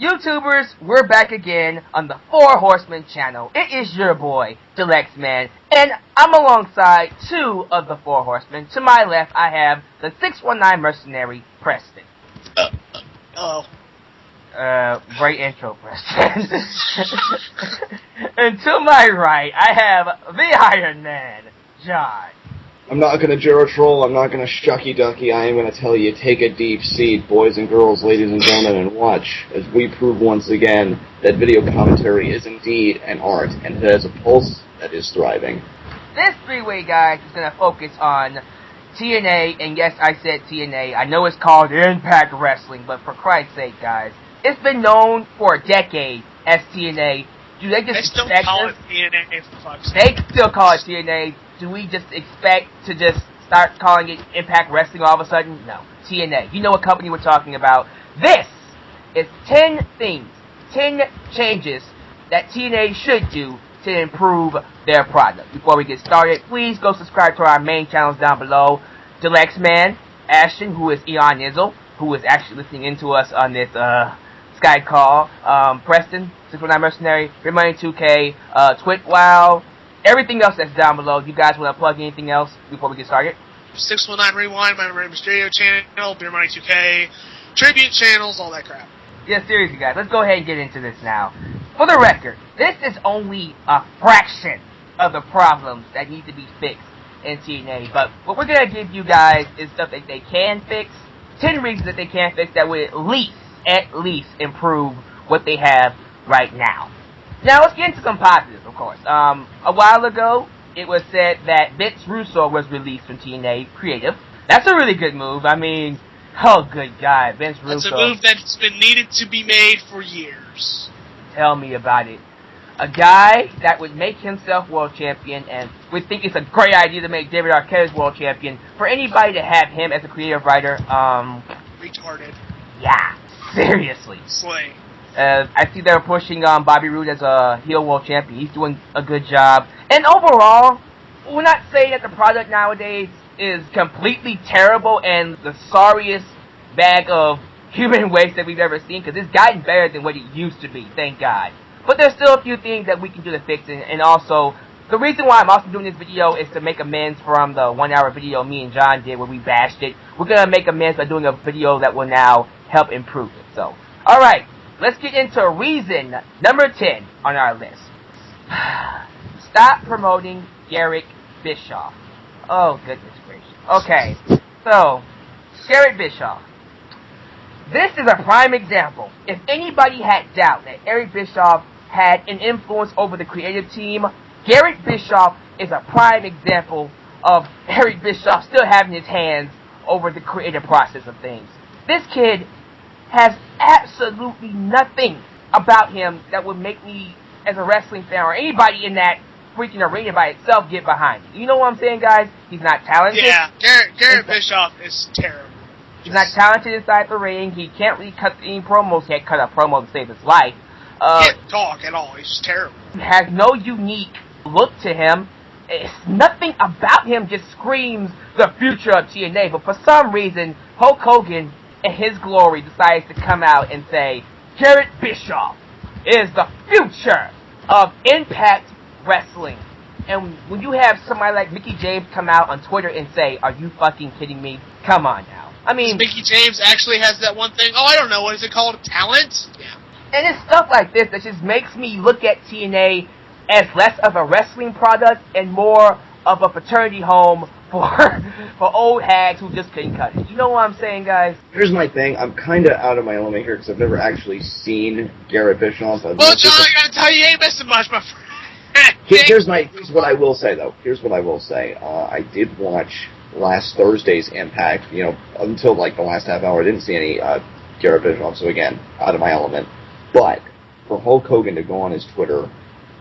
YouTubers, we're back again on the Four Horsemen channel. It is your boy, Dalyxman, and I'm alongside two of the Four Horsemen. To my left, I have the 619 mercenary, Preston. Hello. Great intro, Preston. And to my right, I have the Iron Man, John. I'm not gonna Jero troll, I'm not gonna shucky ducky, I am gonna tell you, take a deep seat, boys and girls, ladies and gentlemen, and watch as we prove once again that video commentary is indeed an art, and it has a pulse that is thriving. This three-way, guys, is gonna focus on TNA, and yes, I said TNA. I know it's called IMPACT Wrestling, but for Christ's sake, guys, it's been known for a decade as TNA. Do they just still call it TNA, for fuck's sake. They still call it TNA. Do we just expect to just start calling it IMPACT Wrestling all of a sudden? No. TNA. You know what company we're talking about. This is 10 things, 10 changes that TNA should do to improve their product. Before we get started, please go subscribe to our main channels down below. Dalyxman, Ashton, who is Eonizzle, who is actually listening into us on this Skype call. Preston, 619 Mercenary, Red Money 2K, TwitWow, everything else that's down below. You guys want to plug anything else before we get started? 619 Rewind, my Revamp Tag channel, Beer Money 2K, tribute channels, all that crap. Yeah, seriously, guys, let's go ahead and get into this now. For the record, this is only a fraction of the problems that need to be fixed in TNA, but what we're going to give you guys is stuff that they can fix, 10 reasons that they can fix that would at least improve what they have right now. Now, let's get into some positives, of course. A while ago, it was said that Vince Russo was released from TNA Creative. That's a really good move. I mean, oh, good God, Vince Russo. That's a move that's been needed to be made for years. Tell me about it. A guy that would make himself world champion and would think it's a great idea to make David Arquette world champion. For anybody to have him as a creative writer, retarded. Yeah, seriously. Slay. I see they're pushing Bobby Roode as a heel world champion. He's doing a good job. And overall, we're not saying that the product nowadays is completely terrible and the sorriest bag of human waste that we've ever seen, because it's gotten better than what it used to be, thank God. But there's still a few things that we can do to fix it, and also, the reason why I'm also doing this video is to make amends from the 1 hour video me and John did where we bashed it. We're going to make amends by doing a video that will now help improve it. So, alright, let's get into reason number 10 on our list. Stop promoting Garrett Bischoff. Oh, goodness gracious. Okay, so, Garrett Bischoff. This is a prime example. If anybody had doubt that Eric Bischoff had an influence over the creative team, Garrett Bischoff is a prime example of Eric Bischoff still having his hands over the creative process of things. This kid has absolutely nothing about him that would make me, as a wrestling fan, or anybody in that freaking arena by itself, get behind him. You know what I'm saying, guys? He's not talented. Yeah, Garrett Bischoff is terrible. He's not talented inside the ring. He can't really cut any promos. He can't cut a promo to save his life. Can't talk at all. He's just terrible. He has no unique look to him. It's nothing about him just screams the future of TNA. But for some reason, Hulk Hogan, in his glory, decides to come out and say, Garrett Bischoff is the future of IMPACT Wrestling. And when you have somebody like Mickey James come out on Twitter and say, are you fucking kidding me? Come on now. I mean, Mickey James actually has that one thing. Oh, I don't know. What is it called? Talent? Yeah. And it's stuff like this that just makes me look at TNA as less of a wrestling product and more of a fraternity home for old hags who just couldn't cut it. You know what I'm saying, guys? Here's my thing, I'm kinda out of my element here because I've never actually seen Garrett Bischoff. Well, John, I gotta tell you, you ain't missing much, my friend. Here's what I will say, though. Here's what I will say. I did watch last Thursday's Impact, until like the last half hour. I didn't see any Garrett Bischoff, so again, out of my element. But for Hulk Hogan to go on his Twitter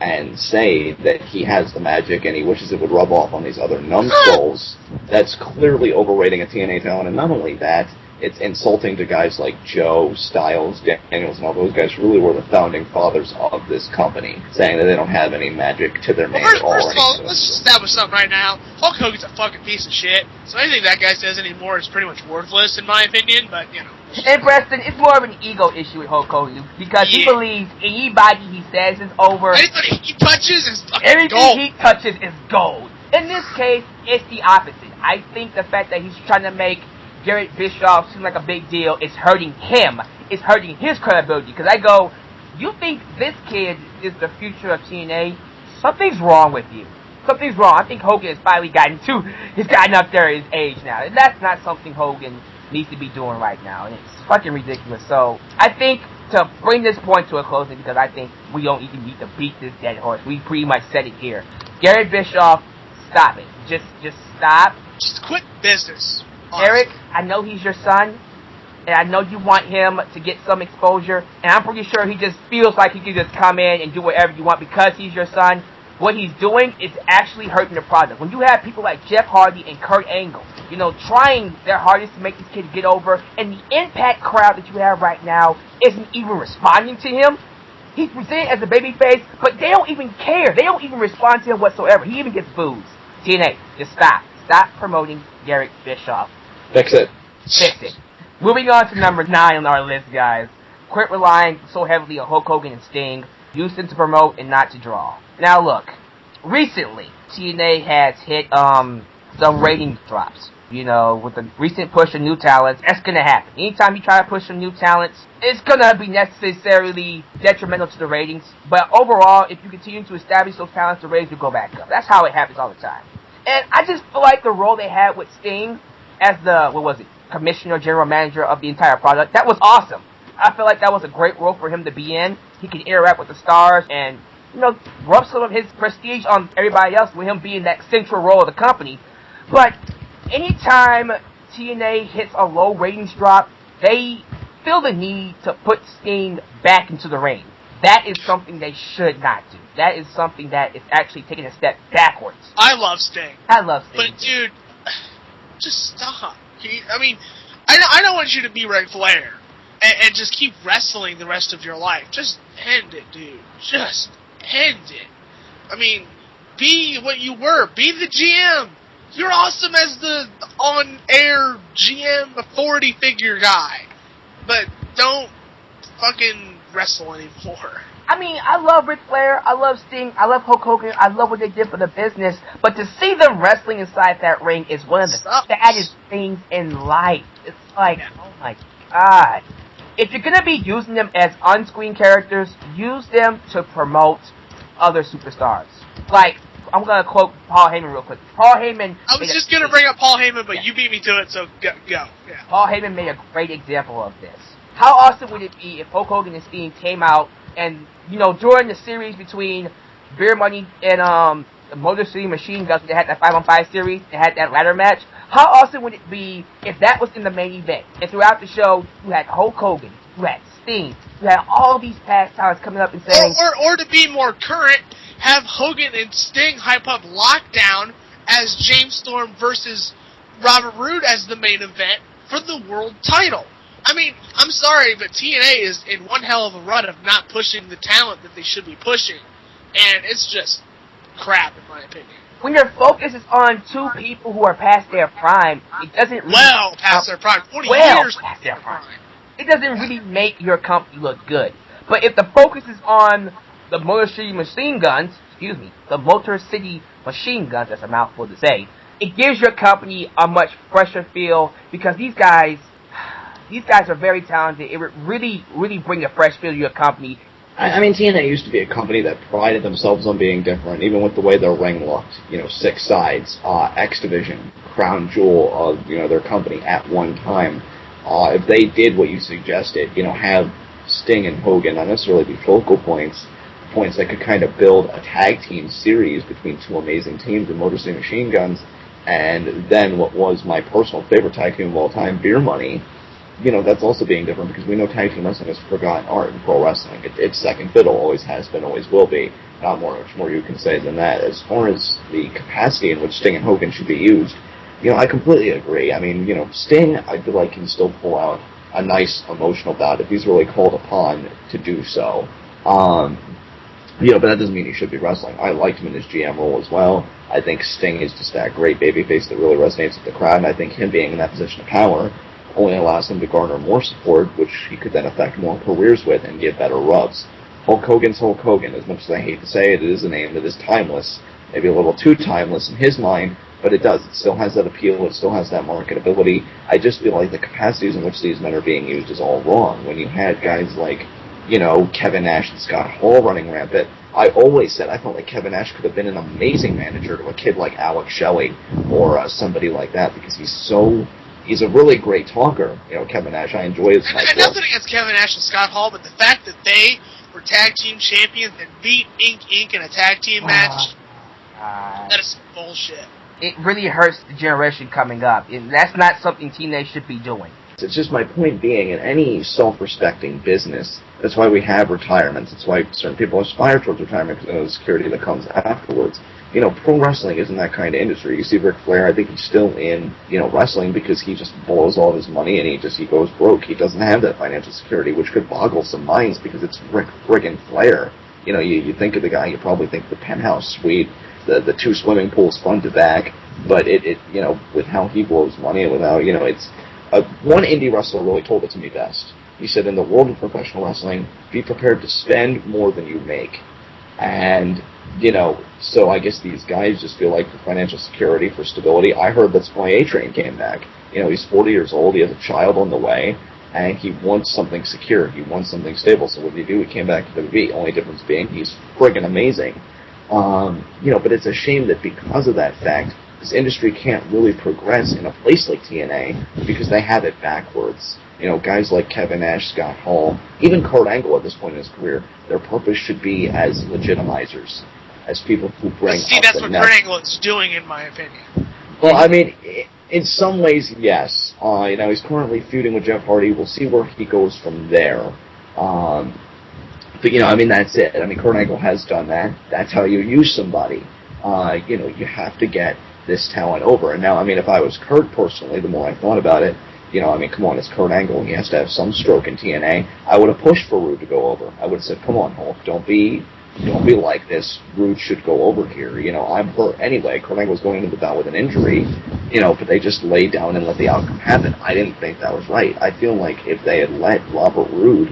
and say that he has the magic and he wishes it would rub off on these other numbskulls, that's clearly overrating a TNA talent. And not only that, it's insulting to guys like Joe, Styles, Daniels, and all those guys who really were the founding fathers of this company, saying that they don't have any magic to their name at all. First of all, let's just establish something right now. Hulk Hogan's a fucking piece of shit, so anything that guy says anymore is pretty much worthless, in my opinion, but, you know. And Preston, it's more of an ego issue with Hulk Hogan, because he believes anybody he says is over. Anything he touches is fucking everything gold. he touches is gold. In this case, it's the opposite. I think the fact that he's trying to make Garrett Bischoff seem like a big deal is hurting him. It's hurting his credibility. Because I go, you think this kid is the future of TNA? Something's wrong with you. Something's wrong. I think Hogan has finally he's gotten up there at his age now. And that's not something Hogan needs to be doing right now. And it's fucking ridiculous. So, I think to bring this point to a closing, because I think we don't even need to beat this dead horse. We pretty much said it here. Garrett Bischoff, stop it. Just stop. Just quit business. Eric, I know he's your son, and I know you want him to get some exposure, and I'm pretty sure he just feels like he can just come in and do whatever you want because he's your son. What he's doing is actually hurting the product. When you have people like Jeff Hardy and Kurt Angle, you know, trying their hardest to make this kid get over, and the IMPACT crowd that you have right now isn't even responding to him. He's presented as a babyface, but they don't even care. They don't even respond to him whatsoever. He even gets booed. TNA, just stop. Stop promoting Garrett Bischoff. Fix it. Fix it. Moving on to number 9 on our list, guys. Quit relying so heavily on Hulk Hogan and Sting. Use them to promote and not to draw. Now look, recently, TNA has hit some rating drops. You know, with the recent push of new talents, that's going to happen. Anytime you try to push some new talents, it's going to be necessarily detrimental to the ratings. But overall, if you continue to establish those talents, the ratings will go back up. That's how it happens all the time. And I just feel like the role they had with Sting as the, commissioner, general manager of the entire product, that was awesome. I feel like that was a great role for him to be in. He could interact with the stars and, you know, rub some of his prestige on everybody else with him being that central role of the company. But anytime TNA hits a low ratings drop, they feel the need to put Sting back into the ring. That is something they should not do. That is something that is actually taking a step backwards. I love Sting. I love Sting. But, dude, just stop. I mean, I don't want you to be Ric Flair and just keep wrestling the rest of your life. Just end it, dude. Just end it. I mean, be what you were. Be the GM. You're awesome as the on-air GM authority figure guy. But don't fucking wrestle anymore. I mean, I love Ric Flair, I love Sting, I love Hulk Hogan, I love what they did for the business, but to see them wrestling inside that ring is one of the saddest things in life. It's like, oh my god. If you're gonna be using them as on-screen characters, use them to promote other superstars. Like, I'm gonna quote Paul Heyman real quick. Paul Heyman... I was just gonna bring up Paul Heyman, but you beat me to it, so go. Yeah. Paul Heyman made a great example of this. How awesome would it be if Hulk Hogan and Sting came out and, you know, during the series between Beer Money and the Motor City Machine Guns, they had that 5-on-5 series, they had that ladder match. How awesome would it be if that was in the main event? And throughout the show, you had Hulk Hogan, you had Sting, you had all these past talents coming up and saying... Or to be more current, have Hogan and Sting hype up Lockdown as James Storm versus Robert Roode as the main event for the world title. I mean, I'm sorry, but TNA is in one hell of a rut of not pushing the talent that they should be pushing. And it's just crap, in my opinion. When your focus is on two people who are past their prime, it doesn't really... past their prime. 40 years past their prime. It doesn't really make your company look good. But if the focus is on the Motor City Machine Guns, the Motor City Machine Guns, that's a mouthful to say, it gives your company a much fresher feel because these guys are very talented. It would really, really bring a fresh feel to your company. I mean, TNA used to be a company that prided themselves on being different, even with the way their ring looked. You know, 6 sides, X Division, crown jewel of, you know, their company at one time. If they did what you suggested, you know, have Sting and Hogan not necessarily be focal points that could kind of build a tag team series between two amazing teams, the Motor City Machine Guns, and then what was my personal favorite tag team of all time, Beer Money. You know, that's also being different because we know tag team wrestling is forgotten art in pro wrestling. It's second fiddle, always has been, always will be. Not much more you can say than that. As far as the capacity in which Sting and Hogan should be used, I completely agree. I mean, Sting, I feel like can still pull out a nice emotional bout if he's really called upon to do so. But that doesn't mean he should be wrestling. I liked him in his GM role as well. I think Sting is just that great babyface that really resonates with the crowd, and I think him being in that position of power only allows him to garner more support, which he could then affect more careers with and get better rubs. Hulk Hogan's Hulk Hogan. As much as I hate to say it, it is a name that is timeless. Maybe a little too timeless in his mind, but it does. It still has that appeal. It still has that marketability. I just feel like the capacities in which these men are being used is all wrong. When you had guys like, Kevin Nash and Scott Hall running rampant, I always said I felt like Kevin Nash could have been an amazing manager to a kid like Alex Shelley or somebody like that, because he's a really great talker. Kevin Nash, I enjoy his and nothing against Kevin Nash and Scott Hall, but the fact that they were tag team champions and beat Inc. in a tag team match, that is bullshit. It really hurts the generation coming up, and that's not something TNA should be doing. It's just my point being, in any self-respecting business, that's why we have retirements. That's why certain people aspire towards retirement, because of the security that comes afterwards. Pro wrestling isn't that kind of industry. You see Ric Flair, I think he's still in, wrestling because he just blows all of his money and he goes broke. He doesn't have that financial security, which could boggle some minds because it's Ric friggin' Flair. You think of the guy, you probably think the penthouse suite, the 2 swimming pools front to back, but it with how he blows money and with how, it's... one indie wrestler really told it to me best. He said, in the world of professional wrestling, be prepared to spend more than you make. And, so I guess these guys just feel like for financial security, for stability. I heard that's why A-Train came back. He's 40 years old, he has a child on the way, and he wants something secure, he wants something stable. So what did he do? He came back to WWE. Only difference being he's friggin' amazing. But it's a shame that because of that fact, this industry can't really progress in a place like TNA because they have it backwards. Guys like Kevin Nash, Scott Hall, even Kurt Angle at this point in his career, their purpose should be as legitimizers, as people who bring See, that's what Kurt Angle is doing, in my opinion. Well, I mean, in some ways, yes. He's currently feuding with Jeff Hardy. We'll see where he goes from there. But, that's it. Kurt Angle has done that. That's how you use somebody. You have to get this talent over. And now, if I was Kurt personally, the more I thought about it, come on, it's Kurt Angle. He has to have some stroke in TNA. I would have pushed for Rude to go over. I would have said, come on, Hulk, don't be like this. Rude should go over here. I'm hurt anyway. Kurt Angle's going into the bout with an injury, but they just laid down and let the outcome happen. I didn't think that was right. I feel like if they had let Robert Roode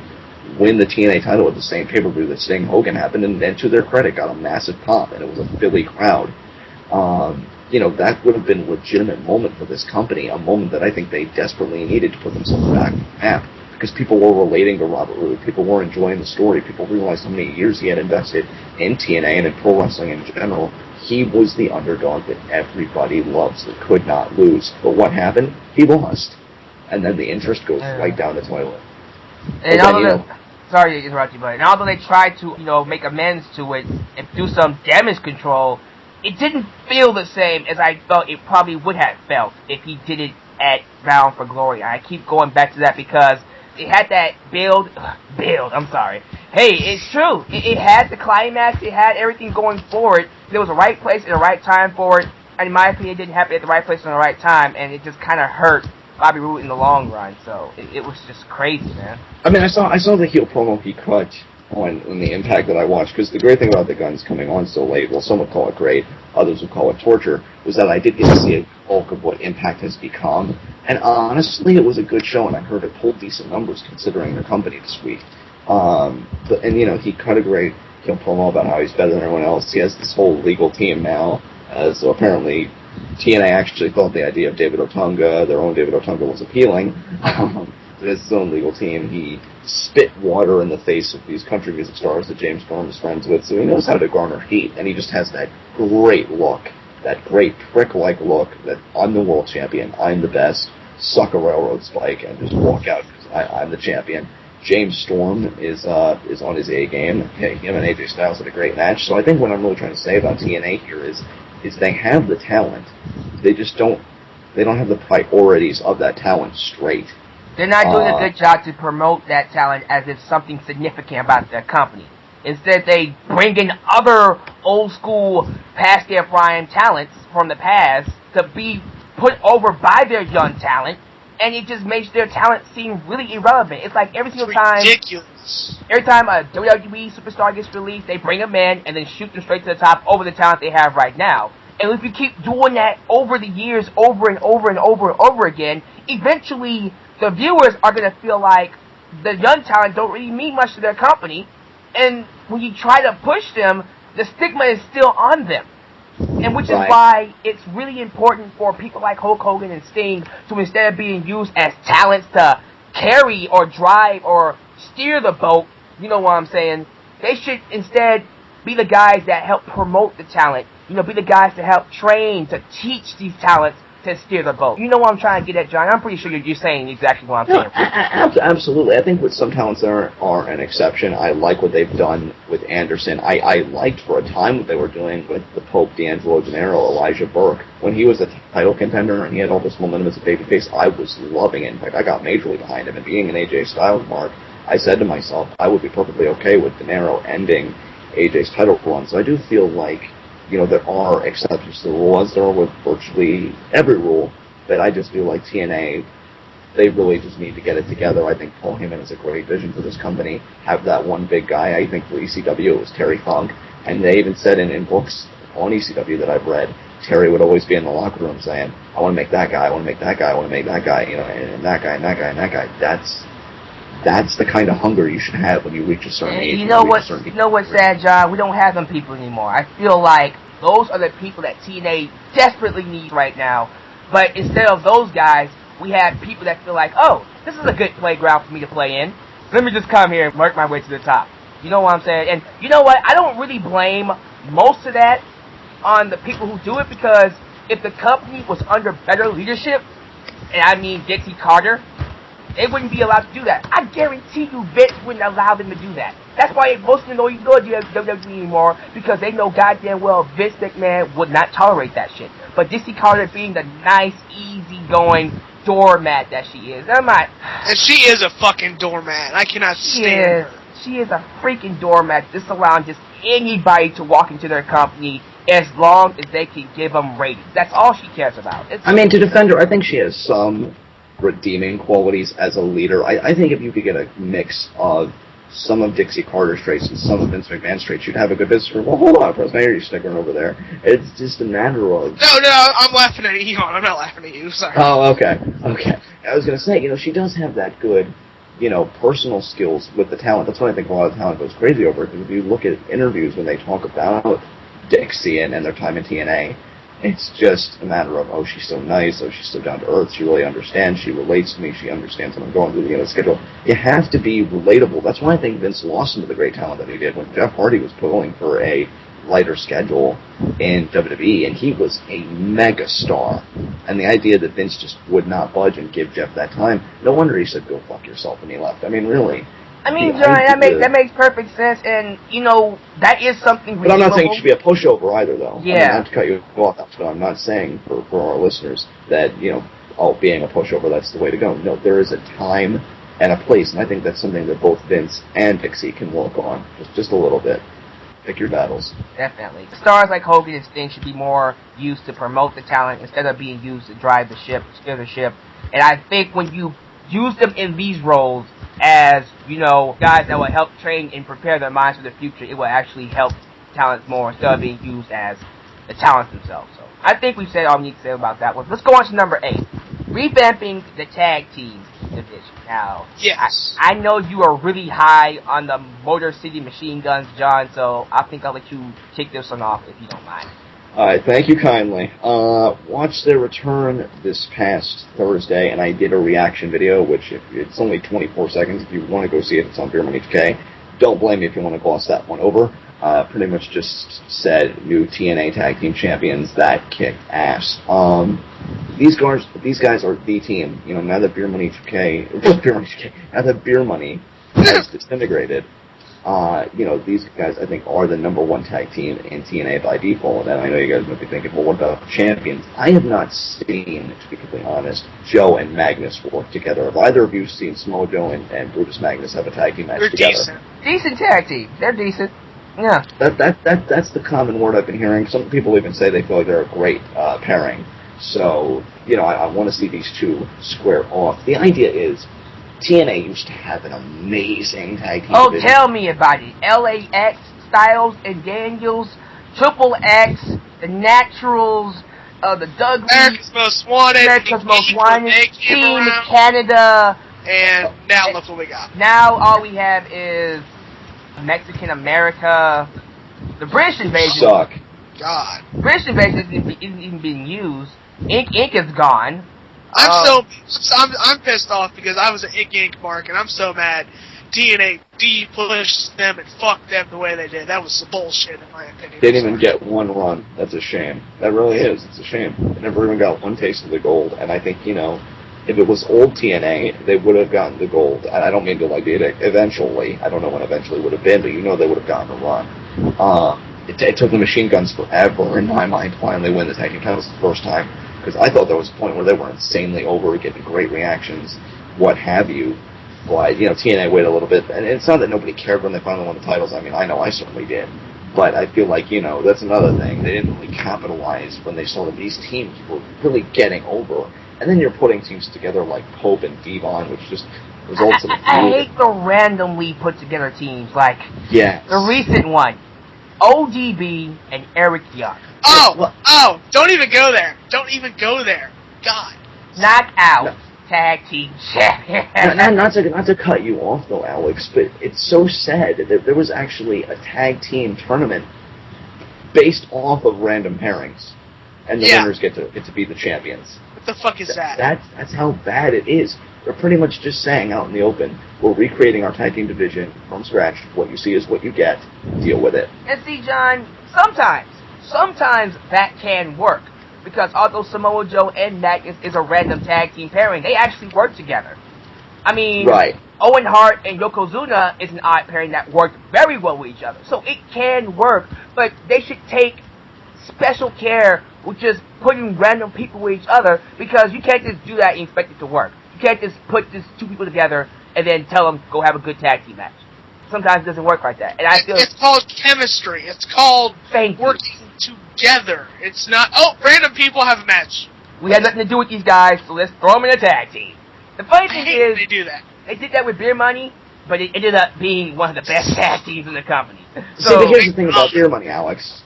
win the TNA title at the same pay-per-view that Sting Hogan happened, and to their credit, got a massive pop, and it was a Philly crowd. That would have been a legitimate moment for this company, a moment that I think they desperately needed to put themselves back on the map, because people were relating to Robert Roode, people were enjoying the story, people realized how many years he had invested in TNA and in pro wrestling in general. He was the underdog that everybody loves, that could not lose. But what happened? He lost. And then the interest goes right down the toilet. And sorry to interrupt you, but although they tried to, make amends to it and do some damage control, it didn't feel the same as I thought it probably would have felt if he did it at Bound for Glory. I keep going back to that because it had that build, I'm sorry. Hey, it's true. It had the climax, it had everything going forward. There was a right place and a right time for it, and in my opinion, it didn't happen at the right place and the right time, and it just kind of hurt Bobby Roode in the long run, so it was just crazy, man. I saw the heel promo he cut on the Impact that I watched, because the great thing about the Guns coming on so late, well, some would call it great, others would call it torture, was that I did get to see a bulk of what Impact has become, and honestly, it was a good show, and I heard it pulled decent numbers considering their company this week. He cut a great heel promo about how he's better than everyone else. He has this whole legal team now, so apparently TNA actually thought the idea of David Otunga, their own David Otunga, was appealing. He has his own legal team. He spit water in the face of these country music stars that James Storm is friends with, so he knows how to garner heat, and he just has that great look, that great prick-like look that I'm the world champion, I'm the best, suck a railroad spike, and just walk out because I'm the champion. James Storm is on his A game. Him and AJ Styles had a great match, so I think what I'm really trying to say about TNA here is they have the talent, they just don't have the priorities of that talent straight. They're not doing a good job to promote that talent as if something significant about their company. Instead, they bring in other old school, past their prime talents from the past to be put over by their young talent, and it just makes their talent seem really irrelevant. It's like every single time, ridiculous. Every time a WWE superstar gets released, they bring them in and then shoot them straight to the top over the talent they have right now. And if you keep doing that over the years, over and over and over and over again, eventually the viewers are going to feel like the young talent don't really mean much to their company. And when you try to push them, the stigma is still on them. And which is why it's really important for people like Hulk Hogan and Sting to, instead of being used as talents to carry or drive or steer the boat, you know what I'm saying, they should instead be the guys that help promote the talent. You know, be the guys to help train, to teach these talents to steer the boat. You know what I'm trying to get at, John? I'm pretty sure you're saying exactly what I'm saying. Absolutely. I think with some talents there are an exception. I like what they've done with Anderson. I liked for a time what they were doing with the Pope, D'Angelo Gennaro, Elijah Burke. When he was a title contender and he had all this momentum as a babyface, I was loving it. In fact, I got majorly behind him. And being an AJ Styles mark, I said to myself, I would be perfectly okay with Gennaro ending AJ's title run. So I do feel like, you know, there are exceptions to the rule, as there are with virtually every rule, but I just feel like TNA, they really just need to get it together. I think Paul Heyman is a great vision for this company. Have that one big guy. I think for ECW it was Terry Funk, and they even said in books on ECW that I've read, Terry would always be in the locker room saying, I want to make that guy, I want to make that guy, I want to make that guy, you know, and that guy, and that guy, and that guy. That's the kind of hunger you should have when you reach a certain age. You know what's sad, John? We don't have them people anymore. I feel like those are the people that TNA desperately needs right now. But instead of those guys, we have people that feel like, oh, this is a good playground for me to play in. Let me just come here and work my way to the top. You know what I'm saying? And you know what? I don't really blame most of that on the people who do it, because if the company was under better leadership, and I mean Dixie Carter, they wouldn't be allowed to do that. I guarantee you Vince wouldn't allow them to do that. That's why most of them don't even go to WWE anymore, because they know goddamn well Vince McMahon would not tolerate that shit. But Dixie Carter being the nice, easy-going doormat that she is. And she is a fucking doormat. I cannot stand her. She is a freaking doormat, just allowing just anybody to walk into their company as long as they can give them ratings. That's all she cares about. To defend her, I think she has some redeeming qualities as a leader. I think if you could get a mix of some of Dixie Carter's traits and some of Vince McMahon's traits, you'd have a good business. Well, hold on, Preston, I hear you snickering over there. It's just a matter of... No, I'm laughing at Eon. I'm not laughing at you. Sorry. Oh, okay. I was going to say, you know, she does have that good, you know, personal skills with the talent. That's what I think a lot of talent goes crazy over. Because if you look at interviews when they talk about Dixie and their time in TNA, it's just a matter of, oh, she's so nice, oh, she's so down to earth, she really understands, she relates to me, she understands what I'm going through, the schedule. You have to be relatable. That's why I think Vince lost some of the great talent that he did when Jeff Hardy was pulling for a lighter schedule in WWE, and he was a mega star. And the idea that Vince just would not budge and give Jeff that time, no wonder he said, go fuck yourself, when he left. I mean, really. I mean, John, that makes perfect sense, and, you know, that is something reasonable. But I'm not saying it should be a pushover either, though. Yeah. I mean, not to cut you off, but I'm not saying for our listeners that, you know, being a pushover, that's the way to go. No, there is a time and a place, and I think that's something that both Vince and Dixie can work on, just a little bit. Pick your battles. Definitely. Stars like Hogan and Sting should be more used to promote the talent instead of being used to drive the ship, steer the ship. And I think when you use them in these roles as, you know, guys that will help train and prepare their minds for the future, it will actually help talents more instead of being used as the talents themselves. So I think we've said all we need to say about that one. Let's go on to number 8. Revamping the tag team division. Now, yes. I know you are really high on the Motor City Machine Guns, John, so I think I'll let you kick this one off if you don't mind. All right, thank you kindly. Watched their return this past Thursday, and I did a reaction video, which it's only 24 seconds. If you want to go see it, it's on Beer Money 2K. Don't blame me if you want to gloss that one over. Pretty much just said new TNA Tag Team Champions that kicked ass. These guys are the team. You know, now that Beer Money 2K, now that Beer Money has disintegrated, you know, these guys, I think, are the number one tag team in TNA by default. And I know you guys might be thinking, well, what about champions? I have not seen, to be completely honest, Joe and Magnus work together. Have either of you seen Samoa Joe and Brutus Magnus have a tag team match together? Decent tag team. They're decent. Yeah. That's the common word I've been hearing. Some people even say they feel like they're a great pairing. So, I want to see these two square off. The idea is, TNA used to have an amazing tag team division. Tell me about it. LAX, Styles and Daniels, Triple X, the Naturals, the Dudleys, America's Most Wanted, Team Canada, and now look what we got. Now all we have is Mexican America. The British invasion suck. God, British invasion isn't even being used. Inc is gone. I'm pissed off because I was an Inc. mark, and I'm so mad. TNA pushed them and fucked them the way they did. That was some bullshit, in my opinion. They didn't even get one run. That's a shame. That really is. It's a shame. They never even got one taste of the gold. And I think, if it was old TNA, they would have gotten the gold. And I don't mean to be it eventually. I don't know when eventually would have been, but they would have gotten the run. It took the Machine Guns forever, in my mind, to finally win the tag team titles the first time. Because I thought there was a point where they were insanely over, getting great reactions, what have you. But, TNA waited a little bit. And it's not that nobody cared when they finally won the titles. I mean, I know I certainly did. But I feel like, that's another thing. They didn't really capitalize when they saw that these teams were really getting over. And then you're putting teams together like Pope and Devon, which just results in a feud. I hate the randomly put together teams. Like, yes. The recent one, ODB and Eric Young. Don't even go there. Don't even go there. God. Knockout. No. Tag team champion. not to cut you off though, Alex, but it's so sad that there was actually a tag team tournament based off of random pairings, and the winners get to be the champions. What the fuck is that? That's how bad it is. They're pretty much just saying out in the open, we're recreating our tag team division from scratch. What you see is what you get. Deal with it. And see, John, sometimes that can work. Because although Samoa Joe and Mac is a random tag team pairing, they actually work together. I mean, right. Owen Hart and Yokozuna is an odd pairing that worked very well with each other. So it can work, but they should take special care with just putting random people with each other, because you can't just do that and expect it to work. You can't just put these two people together and then tell them go have a good tag team match. Sometimes it doesn't work like that. And I feel it's called chemistry. It's called working together. It's not, random people have a match. We had nothing to do with these guys, so let's throw them in a tag team. The funny thing is, they do that. They did that with Beer Money, but it ended up being one of the best tag teams in the company. So, but here's the thing about Beer Money, Alex.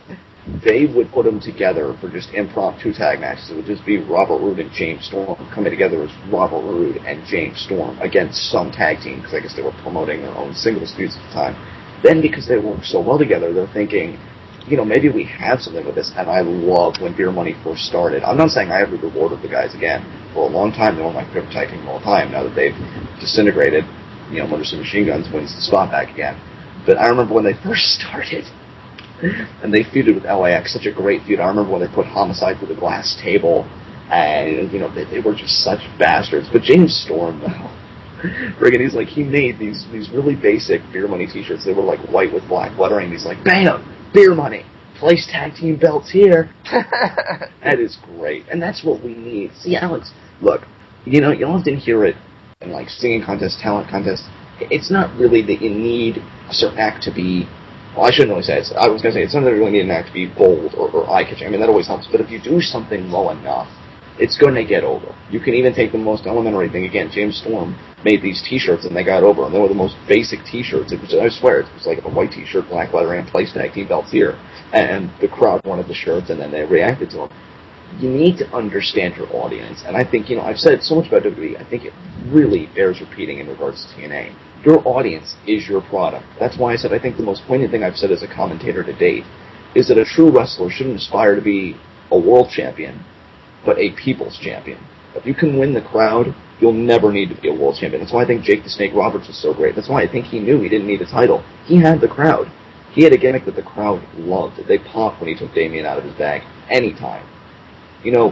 They would put them together for just impromptu tag matches. It would just be Robert Roode and James Storm coming together as Robert Roode and James Storm against some tag team, because I guess they were promoting their own singles feuds at the time. Then, because they work so well together, they're thinking, maybe we have something with this. And I loved when Beer Money first started. I'm not saying I ever rewarded the guys again. For a long time, they were my favorite tag team of all time. Now that they've disintegrated, Wonderson Machine Guns wins the spot back again. But I remember when they first started, and they feuded with LAX, such a great feud. I remember when they put Homicide through the glass table, and, they were just such bastards. But James Storm, though, friggin', he's like, he made these really basic Beer Money t-shirts. They were like white with black lettering. He's like, bam, Beer Money, place tag team belts here. That is great. And that's what we need. See, Alex, look, you often hear it in like singing contests, talent contests. It's not really that you need a certain act to be, well, I shouldn't really say it. I was going to say, it's not that you really need an act to be bold or eye-catching. I mean, that always helps. But if you do something well enough, it's going to get over. You can even take the most elementary thing. Again, James Storm made these t-shirts and they got over. And they were the most basic t-shirts. It was, I swear, it was like a white t-shirt, black lettering, and place tag team belts here. And the crowd wanted the shirts, and then they reacted to them. You need to understand your audience. And I think, I've said so much about WWE, I think it really bears repeating in regards to TNA. Your audience is your product. That's why I said I think the most poignant thing I've said as a commentator to date is that a true wrestler shouldn't aspire to be a world champion, but a people's champion. If you can win the crowd, you'll never need to be a world champion. That's why I think Jake the Snake Roberts was so great. That's why I think he knew he didn't need a title. He had the crowd. He had a gimmick that the crowd loved. They popped when he took Damien out of his bag. Anytime.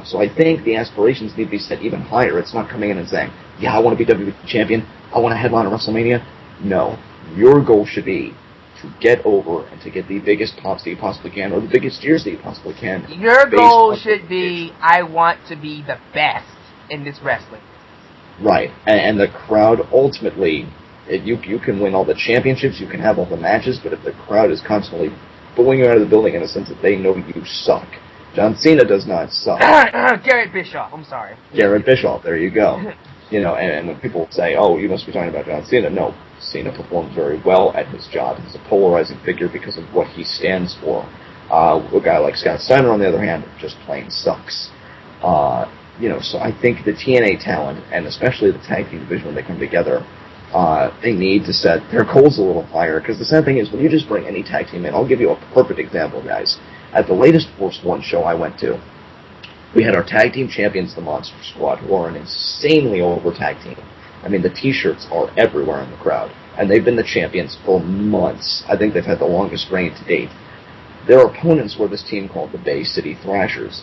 So I think the aspirations need to be set even higher. It's not coming in and saying, yeah, I want to be WWE champion. I want to headline a WrestleMania. No. Your goal should be to get over and to get the biggest pops that you possibly can, or the biggest cheers that you possibly can. Your goal should be, I want to be the best in this wrestling. Right. And the crowd ultimately, you can win all the championships, you can have all the matches, but if the crowd is constantly booing you out of the building in a sense that they know you suck, John Cena does not suck. Garrett Bischoff, I'm sorry. Garrett Bischoff, there you go. And when people say, oh, you must be talking about John Cena, no. Cena performs very well at his job. He's a polarizing figure because of what he stands for. A guy like Scott Steiner, on the other hand, just plain sucks. So I think the TNA talent, and especially the tag team division when they come together, they need to set their goals a little higher. Because the sad thing is, when you just bring any tag team in, I'll give you a perfect example, guys. At the latest Force One show I went to, we had our tag team champions, the Monster Squad, who are an insanely over tag team. I mean, the T-shirts are everywhere in the crowd, and they've been the champions for months. I think they've had the longest reign to date. Their opponents were this team called the Bay City Thrashers.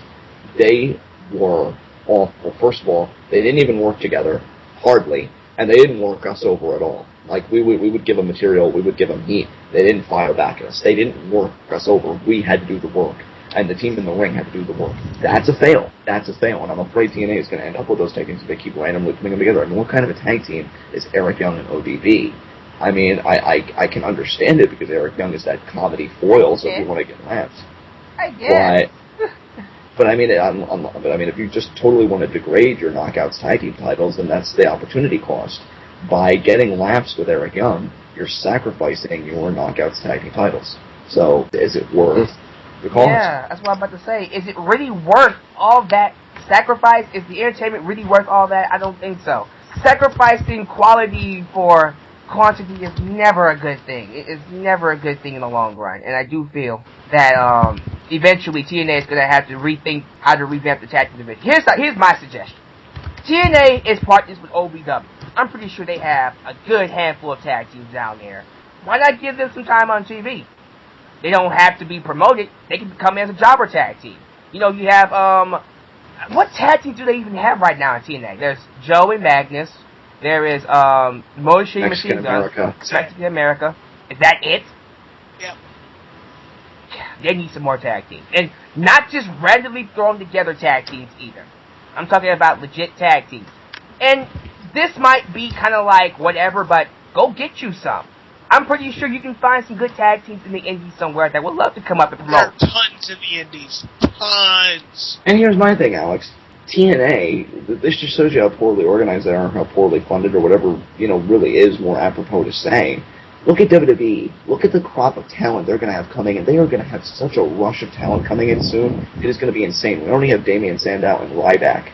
They were awful. First of all, they didn't even work together, hardly, and they didn't work us over at all. Like, we would give them material, we would give them heat. They didn't fire back at us. They didn't work us over. We had to do the work, and the team in the ring had to do the work. That's a fail. That's a fail, and I'm afraid TNA is going to end up with those tag teams if they keep randomly putting them together. And what kind of a tag team is Eric Young and ODB? I mean, I can understand it because Eric Young is that comedy foil, so if you want to get laughs. I guess. But I mean, if you just totally want to degrade your Knockouts tag team titles, then that's the opportunity cost. By getting laughs with Eric Young, you're sacrificing your Knockouts tag team titles. So, is it worth the cost? Yeah, that's what I'm about to say. Is it really worth all that sacrifice? Is the entertainment really worth all that? I don't think so. Sacrificing quality for quantity is never a good thing. It is never a good thing in the long run. And I do feel that eventually TNA is going to have to rethink how to revamp the tag team division. Here's my suggestion. TNA is partners with OVW. I'm pretty sure they have a good handful of tag teams down there. Why not give them some time on TV? They don't have to be promoted. They can come in as a jobber tag team. You have, what tag teams do they even have right now in TNA? There's Joe and Magnus. There is, Motor City Machine Guns. Mexican America. Is that it? Yep. They need some more tag teams. And not just randomly thrown together tag teams either. I'm talking about legit tag teams. And this might be kind of like whatever, but go get you some. I'm pretty sure you can find some good tag teams in the indies somewhere that would love to come up and promote. There are tons in the indies. Tons. And here's my thing, Alex. TNA, this just shows you how poorly organized they are, how poorly funded, or whatever, really is more apropos to say. Look at WWE. Look at the crop of talent they're going to have coming in. They are going to have such a rush of talent coming in soon. It is going to be insane. We only have Damian Sandow and Ryback.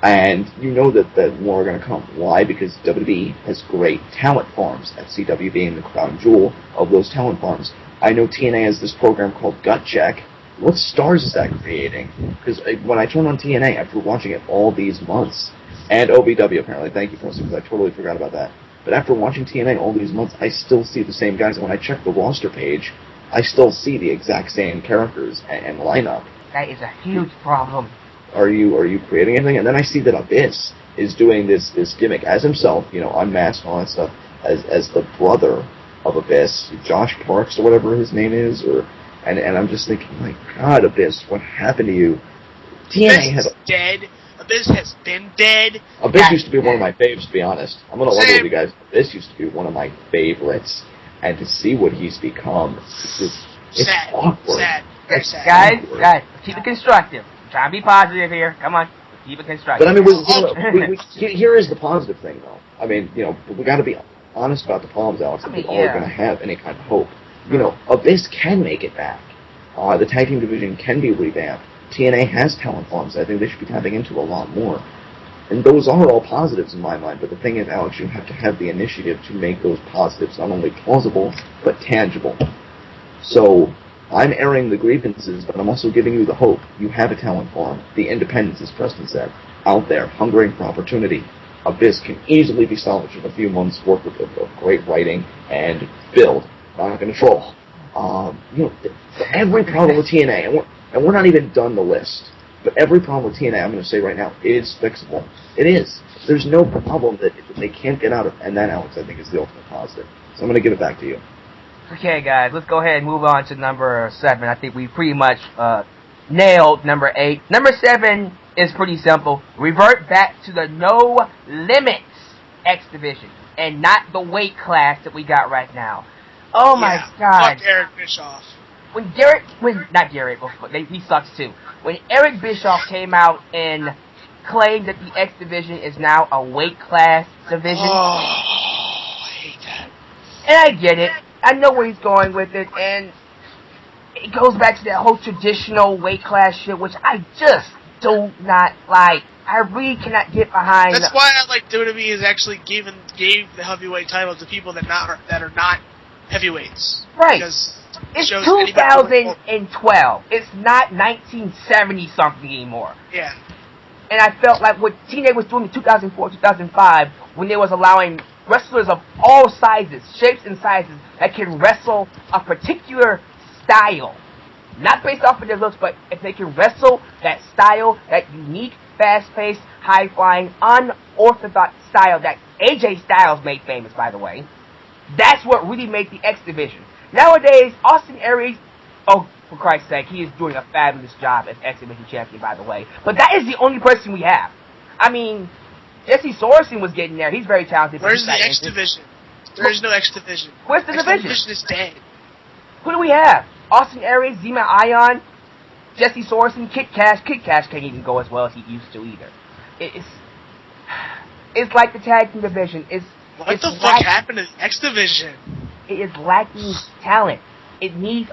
And you know that more are going to come. Why? Because WWE has great talent farms, FCW being the crown jewel of those talent farms. I know TNA has this program called Gut Check. What stars is that creating? Because when I turn on TNA, after watching it all these months, and OVW apparently, thank you, Preston, because I totally forgot about that. But after watching TNA all these months, I still see the same guys. And when I check the roster page, I still see the exact same characters and lineup. That is a huge problem. Are you creating anything? And then I see that Abyss is doing this gimmick as himself, unmasked and all that stuff, as the brother of Abyss, Josh Parks or whatever his name is, and I'm just thinking, my God, Abyss, what happened to you? TNA Abyss is dead. Abyss has been dead. Abyss used to be one of my faves, to be honest. I'm gonna level with you guys. Abyss used to be one of my favorites, and to see what he's become, it's sad. awkward. Sad. It's Guys, keep it constructive. Try and be positive here. Come on. Keep it constructive. But I mean, here is the positive thing, though. I mean, we got to be honest about the problems, Alex. If we are going to have any kind of hope. Abyss can make it back. The tag team division can be revamped. TNA has talent farms. I think they should be tapping into a lot more. And those are all positives in my mind. But the thing is, Alex, you have to have the initiative to make those positives not only plausible, but tangible. So I'm airing the grievances, but I'm also giving you the hope. You have a talent farm. The independents, as Preston said, out there, hungering for opportunity. Abyss can easily be salvaged in a few months' work of great writing and build, not control. Every problem with TNA, and we're not even done the list, but every problem with TNA, I'm going to say right now, is fixable. It is. There's no problem that they can't get out of, and that, Alex, I think, is the ultimate positive. So I'm going to give it back to you. Okay, guys, let's go ahead and move on to number 7. I think we pretty much nailed number 8. Number 7 is pretty simple. Revert back to the No Limits X Division, and not the weight class that we got right now. Oh, my God. Fuck Eric Bischoff. he sucks too. When Eric Bischoff came out and claimed that the X division is now a weight class division. Oh, I hate that. And I get it. I know where he's going with it, and it goes back to that whole traditional weight class shit, which I just do not like. I really cannot get behind. That's why I like WWE is actually gave the heavyweight title to people that are not heavyweights. Right. Because it's 2012. It's not 1970 something anymore. Yeah. And I felt like what TNA was doing in 2004, 2005, when they was allowing wrestlers of all sizes, shapes and sizes, that can wrestle a particular style. Not based off of their looks, but if they can wrestle that style, that unique, fast-paced, high-flying, unorthodox style that AJ Styles made famous, by the way, that's what really made the X Division. Nowadays, Austin Aries, oh, for Christ's sake, he is doing a fabulous job as X Division champion, by the way. But that is the only person we have. I mean, Jesse Sorensen was getting there. He's very talented. Where's the X Division? There is no X Division. Where's the division? X Division is dead. Who do we have? Austin Aries, Zema Ion, Jesse Sorensen, Kid Cash. Kid Cash can't even go as well as he used to either. It's like the tag team division. What the fuck happened to the X Division? It is lacking talent. It needs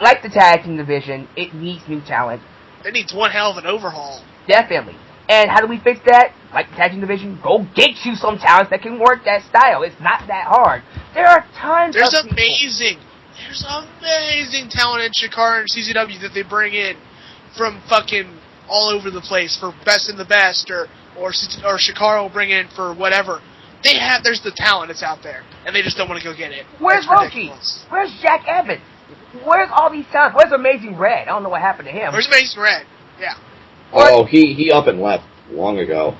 like the tag team division, it needs new talent. It needs one hell of an overhaul. Definitely. And how do we fix that? Like the tag team division, go get you some talents that can work that style. It's not that hard. There are tons of people. There's amazing talent in Shikara and CZW that they bring in from fucking all over the place for best in the best, or Shikara will bring in for whatever. There's the talent that's out there, and they just don't want to go get it. Where's Loki? Where's Jack Evans? Where's all these talents? Where's Amazing Red? I don't know what happened to him. Where's Amazing Red? Yeah. Oh, he up and left long ago.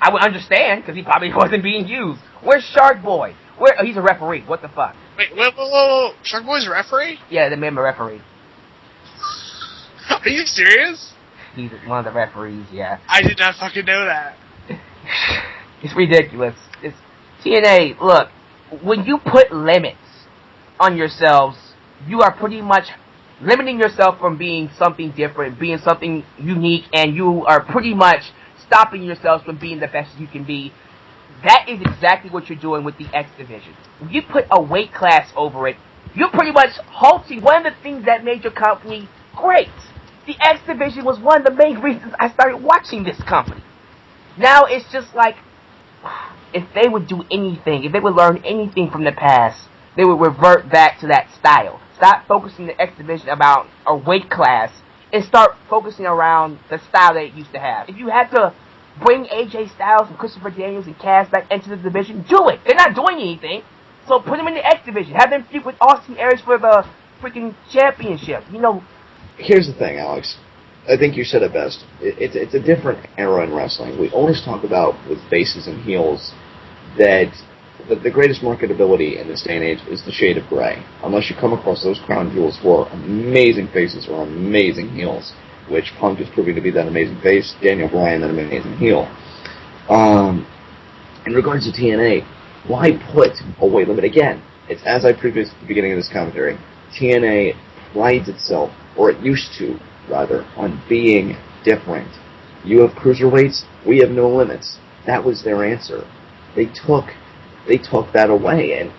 I would understand, because he probably wasn't being used. Where's Shark Boy? He's a referee. What the fuck? Wait, whoa. Shark Boy's a referee? Yeah, they made him a referee. Are you serious? He's one of the referees, yeah. I did not fucking know that. It's ridiculous. It's TNA, look, when you put limits on yourselves, you are pretty much limiting yourself from being something different, being something unique, and you are pretty much stopping yourselves from being the best you can be. That is exactly what you're doing with the X Division. If you put a weight class over it, you're pretty much halting one of the things that made your company great. The X Division was one of the main reasons I started watching this company. Now it's just like, if they would do anything, if they would learn anything from the past, they would revert back to that style. Stop focusing the X Division about a weight class and start focusing around the style they used to have. If you had to bring AJ Styles and Christopher Daniels and Cass back into the division, do it. They're not doing anything, so put them in the X Division. Have them feud with Austin Aries for the freaking championship. You know. Here's the thing, Alex. I think you said it best. It's a different era in wrestling. We always talk about with faces and heels that the greatest marketability in this day and age is the shade of gray. Unless you come across those crown jewels who are amazing faces or amazing heels, which Punk is proving to be that amazing face, Daniel Bryan that amazing heel. In regards to TNA, why put a weight limit? Again, it's as I previewed at the beginning of this commentary, TNA prides itself, or it used to, rather, on being different. You have cruiserweights, we have no limits. That was their answer. They took that away, and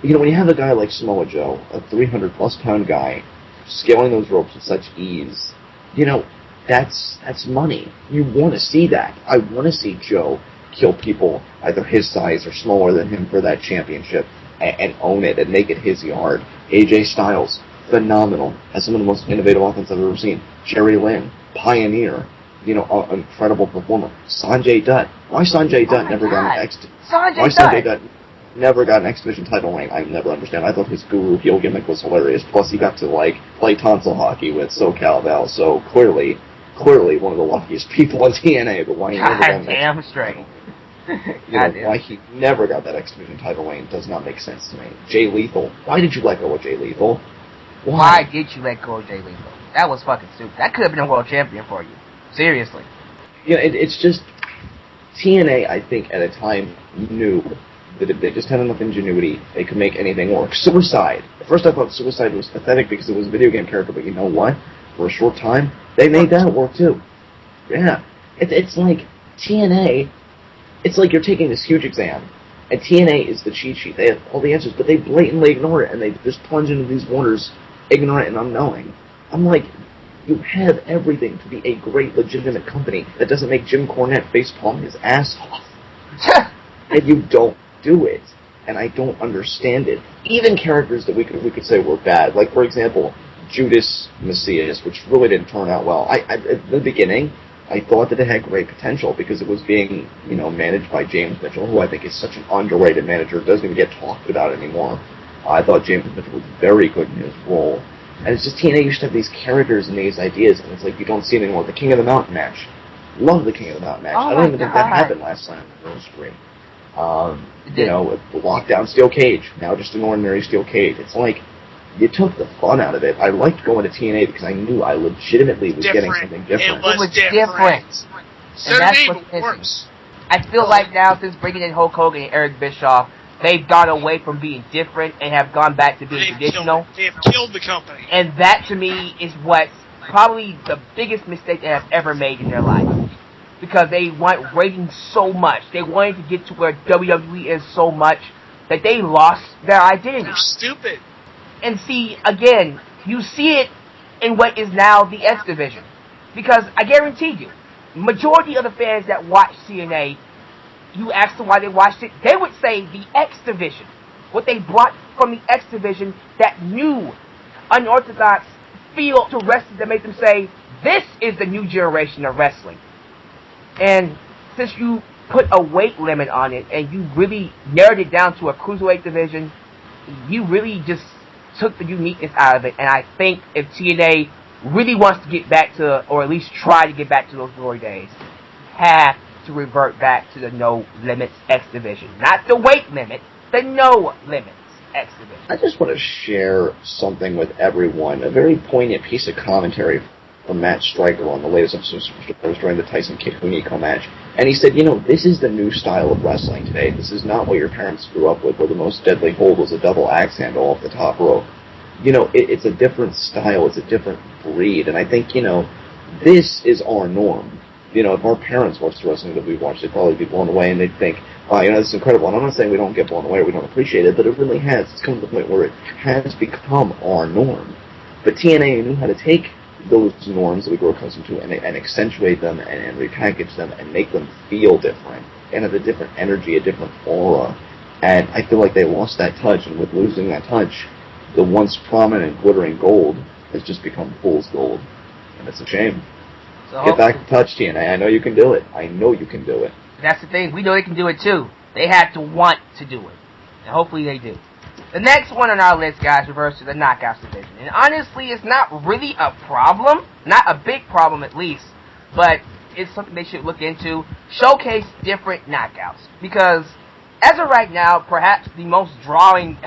you know, when you have a guy like Samoa Joe, a 300-plus pound guy, scaling those ropes with such ease, you know, that's money. You want to see that. I want to see Joe kill people either his size or smaller than him for that championship and own it and make it his yard. AJ Styles, phenomenal. As some of the most innovative offense I've ever seen. Jerry Lynn, pioneer. You know, incredible performer. Sanjay Dutt. Why Sanjay Dutt never got an Sanjay Dutt never got an X Division title reign? I never understand. I thought his guru heel gimmick was hilarious. Plus, he got to play tonsil hockey with SoCal Val. So clearly one of the luckiest people in TNA. But why he never got an damn straight. Why he never got that X Division title reign does not make sense to me. Jay Lethal. Why did you let go of Jay Lethal? Why did you let go of Jay Lethal? That was fucking stupid. That could have been a world champion for you. Seriously. Yeah, it's just TNA, I think, at a time knew that if they just had enough ingenuity, they could make anything work. Suicide. At first I thought Suicide was pathetic because it was a video game character, but you know what? For a short time, they made that work too. Yeah. It's like TNA, it's like you're taking this huge exam, and TNA is the cheat sheet. They have all the answers, but they blatantly ignore it, and they just plunge into these waters, ignorant and unknowing. I'm like, you have everything to be a great, legitimate company that doesn't make Jim Cornette facepalm his ass off. And you don't do it. And I don't understand it. Even characters that we could say were bad, like, for example, Judas Messias, which really didn't turn out well. At the beginning, I thought that it had great potential because it was being, managed by James Mitchell, who I think is such an underrated manager. Doesn't even get talked about anymore. I thought James Mitchell was very good in his role. And it's just TNA used to have these characters and these ideas, and it's like you don't see it anymore. The King of the Mountain match. Love the King of the Mountain match. I don't even think that happened last time on the screen. The lockdown steel cage. Now just an ordinary steel cage. It's like, you took the fun out of it. I liked going to TNA because I knew I legitimately was getting something different. It was different. So and that's what's missing. I feel like now, since bringing in Hulk Hogan and Eric Bischoff, they've gone away from being different and have gone back to being traditional. They have killed the company. And that, to me, is what's probably the biggest mistake they have ever made in their life. Because they want ratings so much. They wanted to get to where WWE is so much that they lost their identity. They're stupid. And see, again, you see it in what is now the X Division. Because I guarantee you, majority of the fans that watch TNA, you ask them why they watched it, they would say the X Division. What they brought from the X Division, that new, unorthodox feel to wrestling that made them say, this is the new generation of wrestling. And since you put a weight limit on it and you really narrowed it down to a cruiserweight division, you really just took the uniqueness out of it. And I think if TNA really wants to get back to, or at least try to get back to those glory days, have to revert back to the No Limits X Division. Not the weight limit, the No Limits X Division. I just want to share something with everyone, a very poignant piece of commentary from Matt Stryker on the latest episode of Superstars during the Tyson Kidd Hunico match. And he said, this is the new style of wrestling today. This is not what your parents grew up with, where the most deadly hold was a double axe handle off the top rope. It's a different style. It's a different breed. And I think, this is our norm. If our parents watched the wrestling that we watched, they'd probably be blown away, and they'd think, wow, this is incredible. And I'm not saying we don't get blown away or we don't appreciate it, but it really has. It's come to the point where it has become our norm. But TNA knew how to take those norms that we grew accustomed to and accentuate them and repackage them and make them feel different and have a different energy, a different aura. And I feel like they lost that touch, and with losing that touch, the once prominent glittering gold has just become fool's gold. And it's a shame. So get back in touch, TNA. I know you can do it. I know you can do it. That's the thing. We know they can do it too. They have to want to do it. And hopefully they do. The next one on our list, guys, refers to the Knockouts division. And honestly, it's not really a problem. Not a big problem, at least. But it's something they should look into. Showcase different Knockouts. Because, as of right now, perhaps the most drawing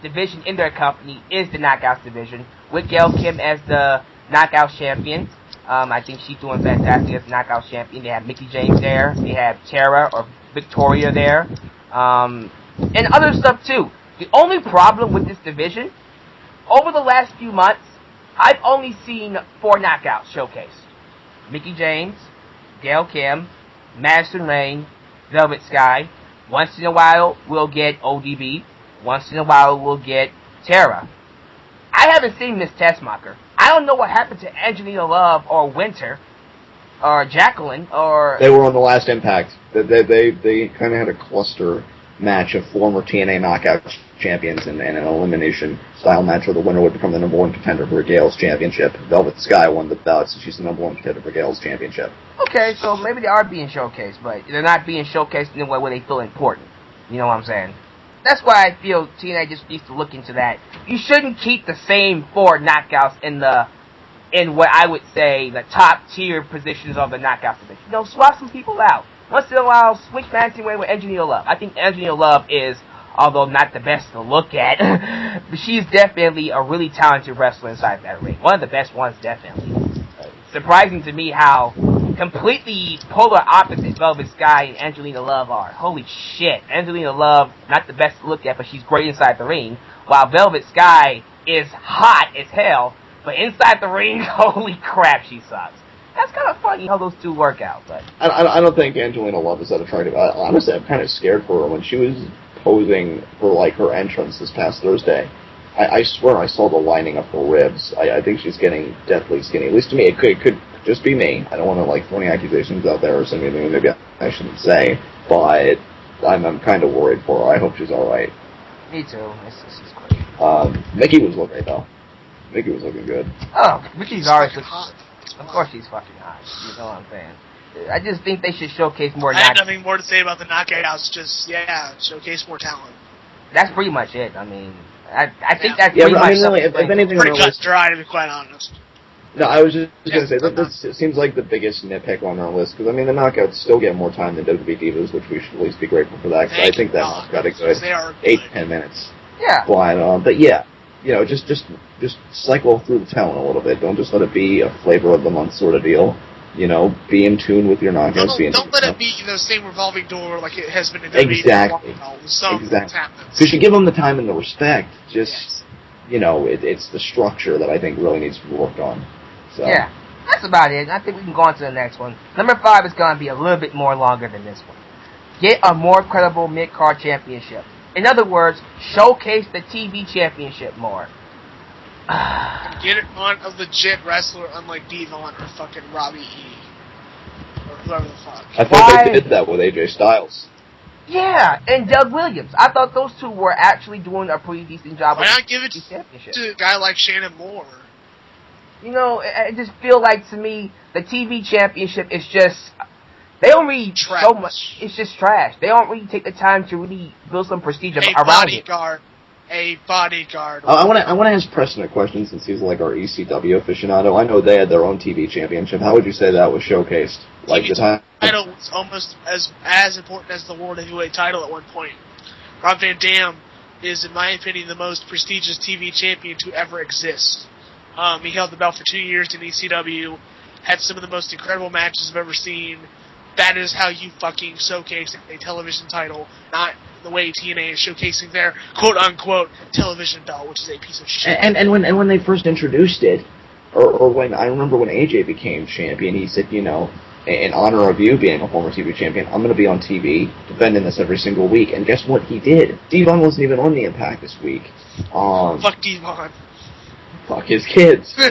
division in their company is the Knockouts division. With Gail Kim as the Knockouts champion. I think she's doing fantastic as the Knockouts champion. They have Mickie James there. They have Tara or Victoria there. And other stuff, too. The only problem with this division, over the last few months, I've only seen 4 Knockouts showcased. Mickie James, Gail Kim, Madison Rayne, Velvet Sky. Once in a while, we'll get ODB. Once in a while, we'll get Tara. I haven't seen Miss Tessmacher. I don't know what happened to Angelina Love or Winter or Jacqueline or... They were on the last Impact. They kind of had a cluster match of former TNA Knockout champions and an elimination-style match where the winner would become the number 1 contender for Gail's championship. Velvet Sky won the bout, so she's the number 1 contender for Gail's championship. Okay, so maybe they are being showcased, but they're not being showcased in a way where they feel important. You know what I'm saying? That's why I feel TNA just needs to look into that. You shouldn't keep the same 4 knockouts in what I would say the top tier positions of the knockouts division. Swap some people out. Once in a while, switch Madison Rayne with Angelina Love. I think Angelina Love is, although not the best to look at, but she's definitely a really talented wrestler inside that ring. One of the best ones, definitely. Surprising to me how completely polar opposite Velvet Sky and Angelina Love are. Holy shit. Angelina Love, not the best to look at, but she's great inside the ring, while Velvet Sky is hot as hell, but inside the ring, holy crap, she sucks. That's kind of funny how those two work out, but... I don't think Angelina Love is that attractive. Honestly, I'm kind of scared for her. When she was posing for, like, her entrance this past Thursday, I swear I saw the lining of her ribs. I think she's getting deathly skinny. At least to me, it could just be me. I don't want to, like, throw any accusations out there or something maybe I shouldn't say, but I'm kind of worried for her. I hope she's alright. Me too. She's great. Mickey was looking great, though. Mickey was looking good. Oh, Mickey's always hot. Of course she's fucking hot. You know what I'm saying. I just think they should showcase more... I have nothing more to say about the knockouts. Just, showcase more talent. That's pretty much it. I mean, I think that's pretty much... really, if anything... Pretty cut and dry, to be quite honest. No, I was just going to say, this seems like the biggest nitpick on our list, because, I mean, the knockouts still get more time than WWE Divas, which we should at least be grateful for that, because I think that got a good 8-10 minutes. Yeah. But yeah, just cycle through the talent a little bit. Don't just let it be a flavor of the month sort of deal. Be in tune with your knockouts. Don't let it be the same revolving door like it has been in WWE. Exactly. Because you give them the time and the respect. It's the structure that I think really needs to be worked on. So. Yeah, that's about it. I think we can go on to the next one. Number 5 is going to be a little bit more longer than this one. Get a more credible mid-card championship. In other words, showcase the TV championship more. Get it on a legit wrestler unlike Devon or fucking Robbie E. Or whoever the fuck. I thought they did that with AJ Styles. Yeah, and Doug Williams. I thought those two were actually doing a pretty decent job. Why not give it to a guy like Shannon Moore? I just feel like, to me, the TV championship is just... They don't really trash. So much. It's just trash. They don't really take the time to really build some prestige around it. A bodyguard. I want to ask Preston a question, since he's like our ECW aficionado. I know they had their own TV championship. How would you say that was showcased? Like the title was almost as important as the World Heavyweight title at one point. Rob Van Dam is, in my opinion, the most prestigious TV champion to ever exist. He held the belt for 2 years in ECW, had some of the most incredible matches I've ever seen. That is how you fucking showcase a television title, not the way TNA is showcasing their quote-unquote television belt, which is a piece of shit. And when they first introduced it, or when I remember when AJ became champion, he said, in honor of you being a former TV champion, I'm going to be on TV defending this every single week. And guess what? He did. Devon wasn't even on the Impact this week. Fuck Devon. Fuck his kids. You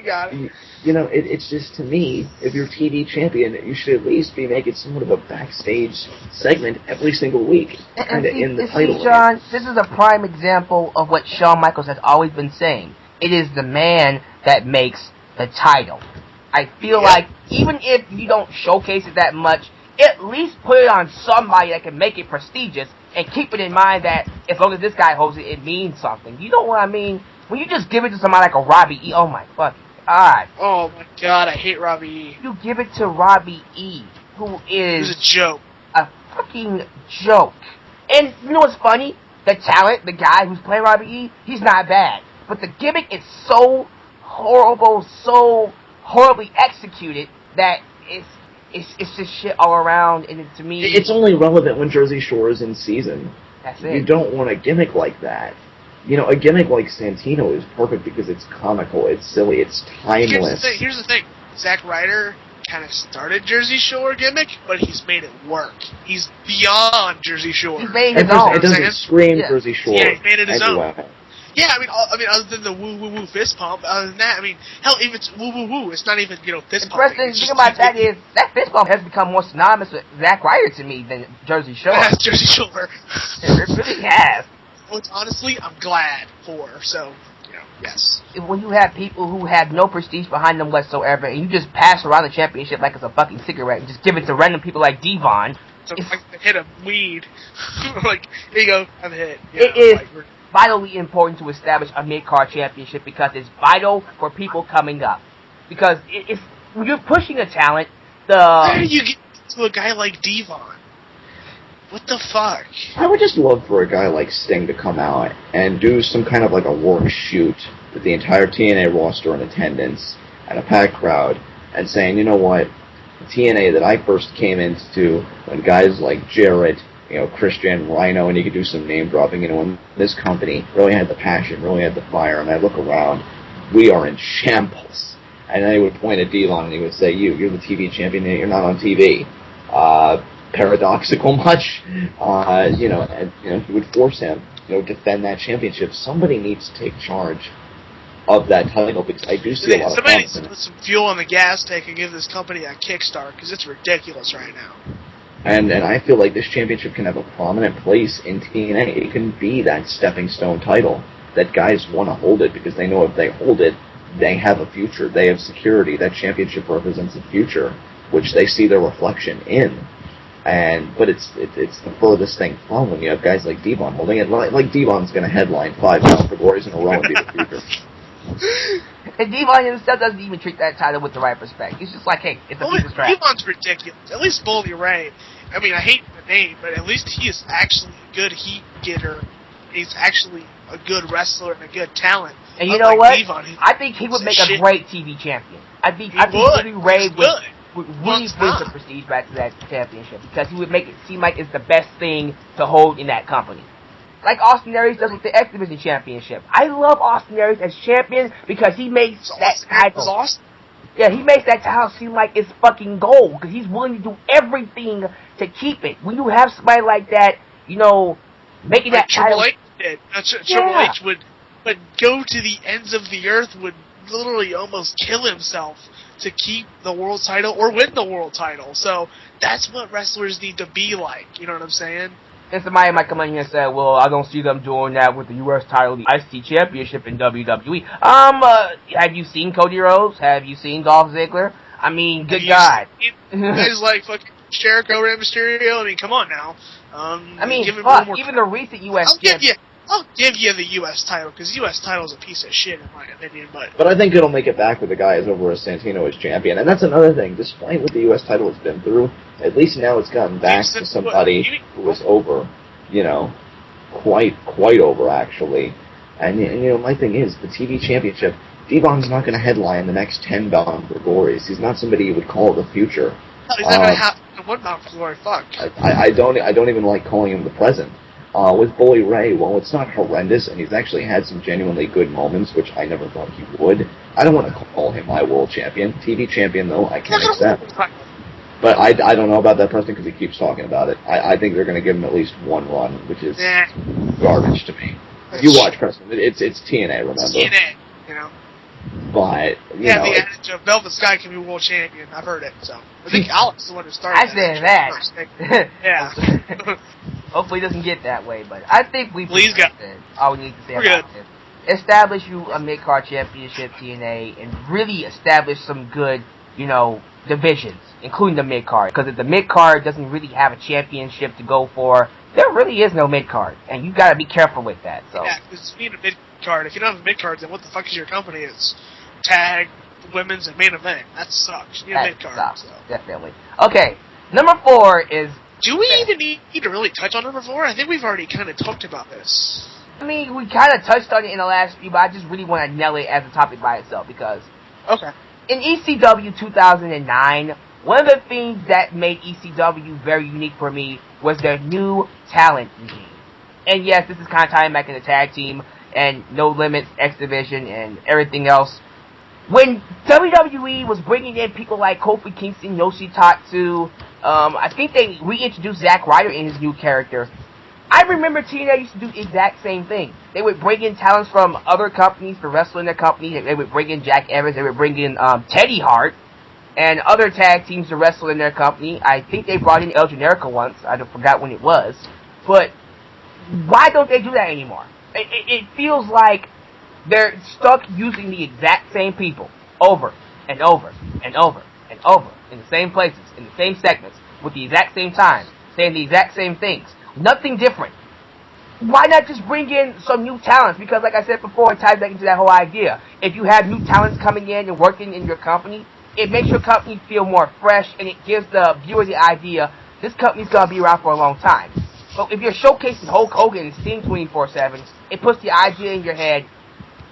got it. It's just, to me, if you're TV champion, you should at least be making somewhat of a backstage segment every single week, kind of in the title. John, this is a prime example of what Shawn Michaels has always been saying. It is the man that makes the title. I feel like, even if you don't showcase it that much, at least put it on somebody that can make it prestigious, and keep it in mind that as long as this guy holds it, it means something. You know what I mean? When you just give it to somebody like a Robbie E., oh my fucking God. Oh my God, I hate Robbie E. You give it to Robbie E., who is... It was a joke. A fucking joke. And you know what's funny? The talent, the guy who's playing Robbie E., he's not bad. But the gimmick is so horrible, so horribly executed, that it's just shit all around, and to me... It's only relevant when Jersey Shore is in season. That's it. You don't want a gimmick like that. A gimmick like Santino is perfect because it's comical, it's silly, it's timeless. Here's the thing. Zack Ryder kind of started Jersey Shore gimmick, but he's made it work. He's beyond Jersey Shore. He's made his own. It doesn't scream Jersey Shore. Yeah, he made it his own. Anyway. Yeah, I mean, other than the woo fist pump, other than that, I mean, hell, if it's woo, it's not even, fist pump. The thing about that is, that fist pump has become more synonymous with Zack Ryder to me than Jersey Shore. That's Jersey Shore. It really has. Which, honestly, I'm glad for, so, yes. When you have people who have no prestige behind them whatsoever, and you just pass around the championship like it's a fucking cigarette, and just give it to random people like Devon. So, like, hit a weed. Like, here you go, have a hit. It is vitally important to establish a mid-card championship because it's vital for people coming up. Because if when you're pushing a talent, how do you get to a guy like Devon? What the fuck? I would just love for a guy like Sting to come out and do some kind of like a work shoot with the entire TNA roster in attendance and a packed crowd and saying, you know what, TNA that I first came into when guys like Jarrett, Christian, Rhino, and you could do some name dropping, when this company really had the passion, really had the fire, and I look around, we are in shambles. And then he would point at Devon and he would say, you're the TV champion, you're not on TV. Paradoxical much? And he would force him, defend that championship. Somebody needs to take charge of that title, because I do see a lot of somebody needs to put some fuel on the gas tank and give this company a kickstart, because it's ridiculous right now. And I feel like this championship can have a prominent place in TNA. It can be that stepping stone title that guys want to hold it, because they know if they hold it, they have a future. They have security. That championship represents a future, which they see their reflection in. But it's the furthest thing from when you have guys like Devon holding it. Like Devon's going to headline 5 Battle for Glories in a row and be the future. And Devon himself doesn't even treat that title with the right respect. He's just like, hey, it's a piece of trash. Devon's ridiculous. At least Bully Ray. I mean, I hate the name, but at least he is actually a good heat getter. He's actually a good wrestler and a good talent. And you know what? Devon, I think he would make a great TV champion. I think Bully Ray would really bring the prestige back to that championship, because he would make it seem like it's the best thing to hold in that company. Like Austin Aries does with the X Division Championship. I love Austin Aries as champion because he makes that title. Yeah, he makes that title seem like it's fucking gold, because he's willing to do everything to keep it. When you have somebody like that, making that title. Triple H would go to the ends of the earth, would literally almost kill himself to keep the world title or win the world title. So that's what wrestlers need to be like. You know what I'm saying? And somebody might come in here and say, well, I don't see them doing that with the U.S. title, the IC Championship in WWE. Have you seen Cody Rhodes? Have you seen Dolph Ziggler? I mean, good God. Guys like fucking Jericho, Rey Mysterio. I mean, come on now. Even the recent U.S. I'll give you the U.S. title, because the U.S. title is a piece of shit, in my opinion. But I think it'll make it back with the guys over as Santino as champion. And that's another thing. Despite what the U.S. title has been through, at least now it's gotten back to somebody who was over, quite over, actually. And my thing is, the TV championship, Devon's not going to headline the next 10 Bound for Glories. He's not somebody you would call the future. No, he's not going to have one Bound for Glory. Fuck. I don't even like calling him the present. With Bully Ray, well, it's not horrendous, and he's actually had some genuinely good moments, which I never thought he would. I don't want to call him my world champion. TV champion, though, I can accept. But I don't know about that, Preston, because he keeps talking about it. I think they're going to give him at least one run, which is garbage to me. You watch, Preston. It's TNA, remember? It's TNA, But, the adage of Velvet Sky can be world champion. I've heard it, so. I think Alex is the one who started I said that. Yeah. Hopefully it doesn't get that way, but I think we've said all we need to say about it. Establish you a mid-card championship, TNA, and really establish some good, divisions, including the mid-card. Because if the mid-card doesn't really have a championship to go for, there really is no mid-card, and you gotta be careful with that, so. Yeah, because you need a mid-card. If you don't have a mid-card, then what the fuck is your company? It's tag, women's, and main event. That sucks. You need a mid-card. So. Definitely. Okay, number 4 is... Do we even need to really touch on number 4? I think we've already kind of talked about this. I mean, we kind of touched on it in the last few, but I just really want to nail it as a topic by itself, because... Okay. In ECW 2009, one of the things that made ECW very unique for me was their new talent regime. And yes, this is kind of tying back in the tag team, and No Limits, X Division, and everything else. When WWE was bringing in people like Kofi Kingston, Yoshitatsu, I think they reintroduced Zack Ryder in his new character. I remember TNA used to do the exact same thing. They would bring in talents from other companies to wrestle in their company. They would bring in Jack Evans. They would bring in Teddy Hart and other tag teams to wrestle in their company. I think they brought in El Generico once. I forgot when it was. But why don't they do that anymore? It feels like they're stuck using the exact same people over and over and over and over in the same places, in the same segments, with the exact same time, saying the exact same things. Nothing different. Why not just bring in some new talents? Because like I said before, it ties back into that whole idea. If you have new talents coming in and working in your company, it makes your company feel more fresh, and it gives the viewer the idea this company's going to be around for a long time. But if you're showcasing Hulk Hogan and Sting 24/7, it puts the idea in your head,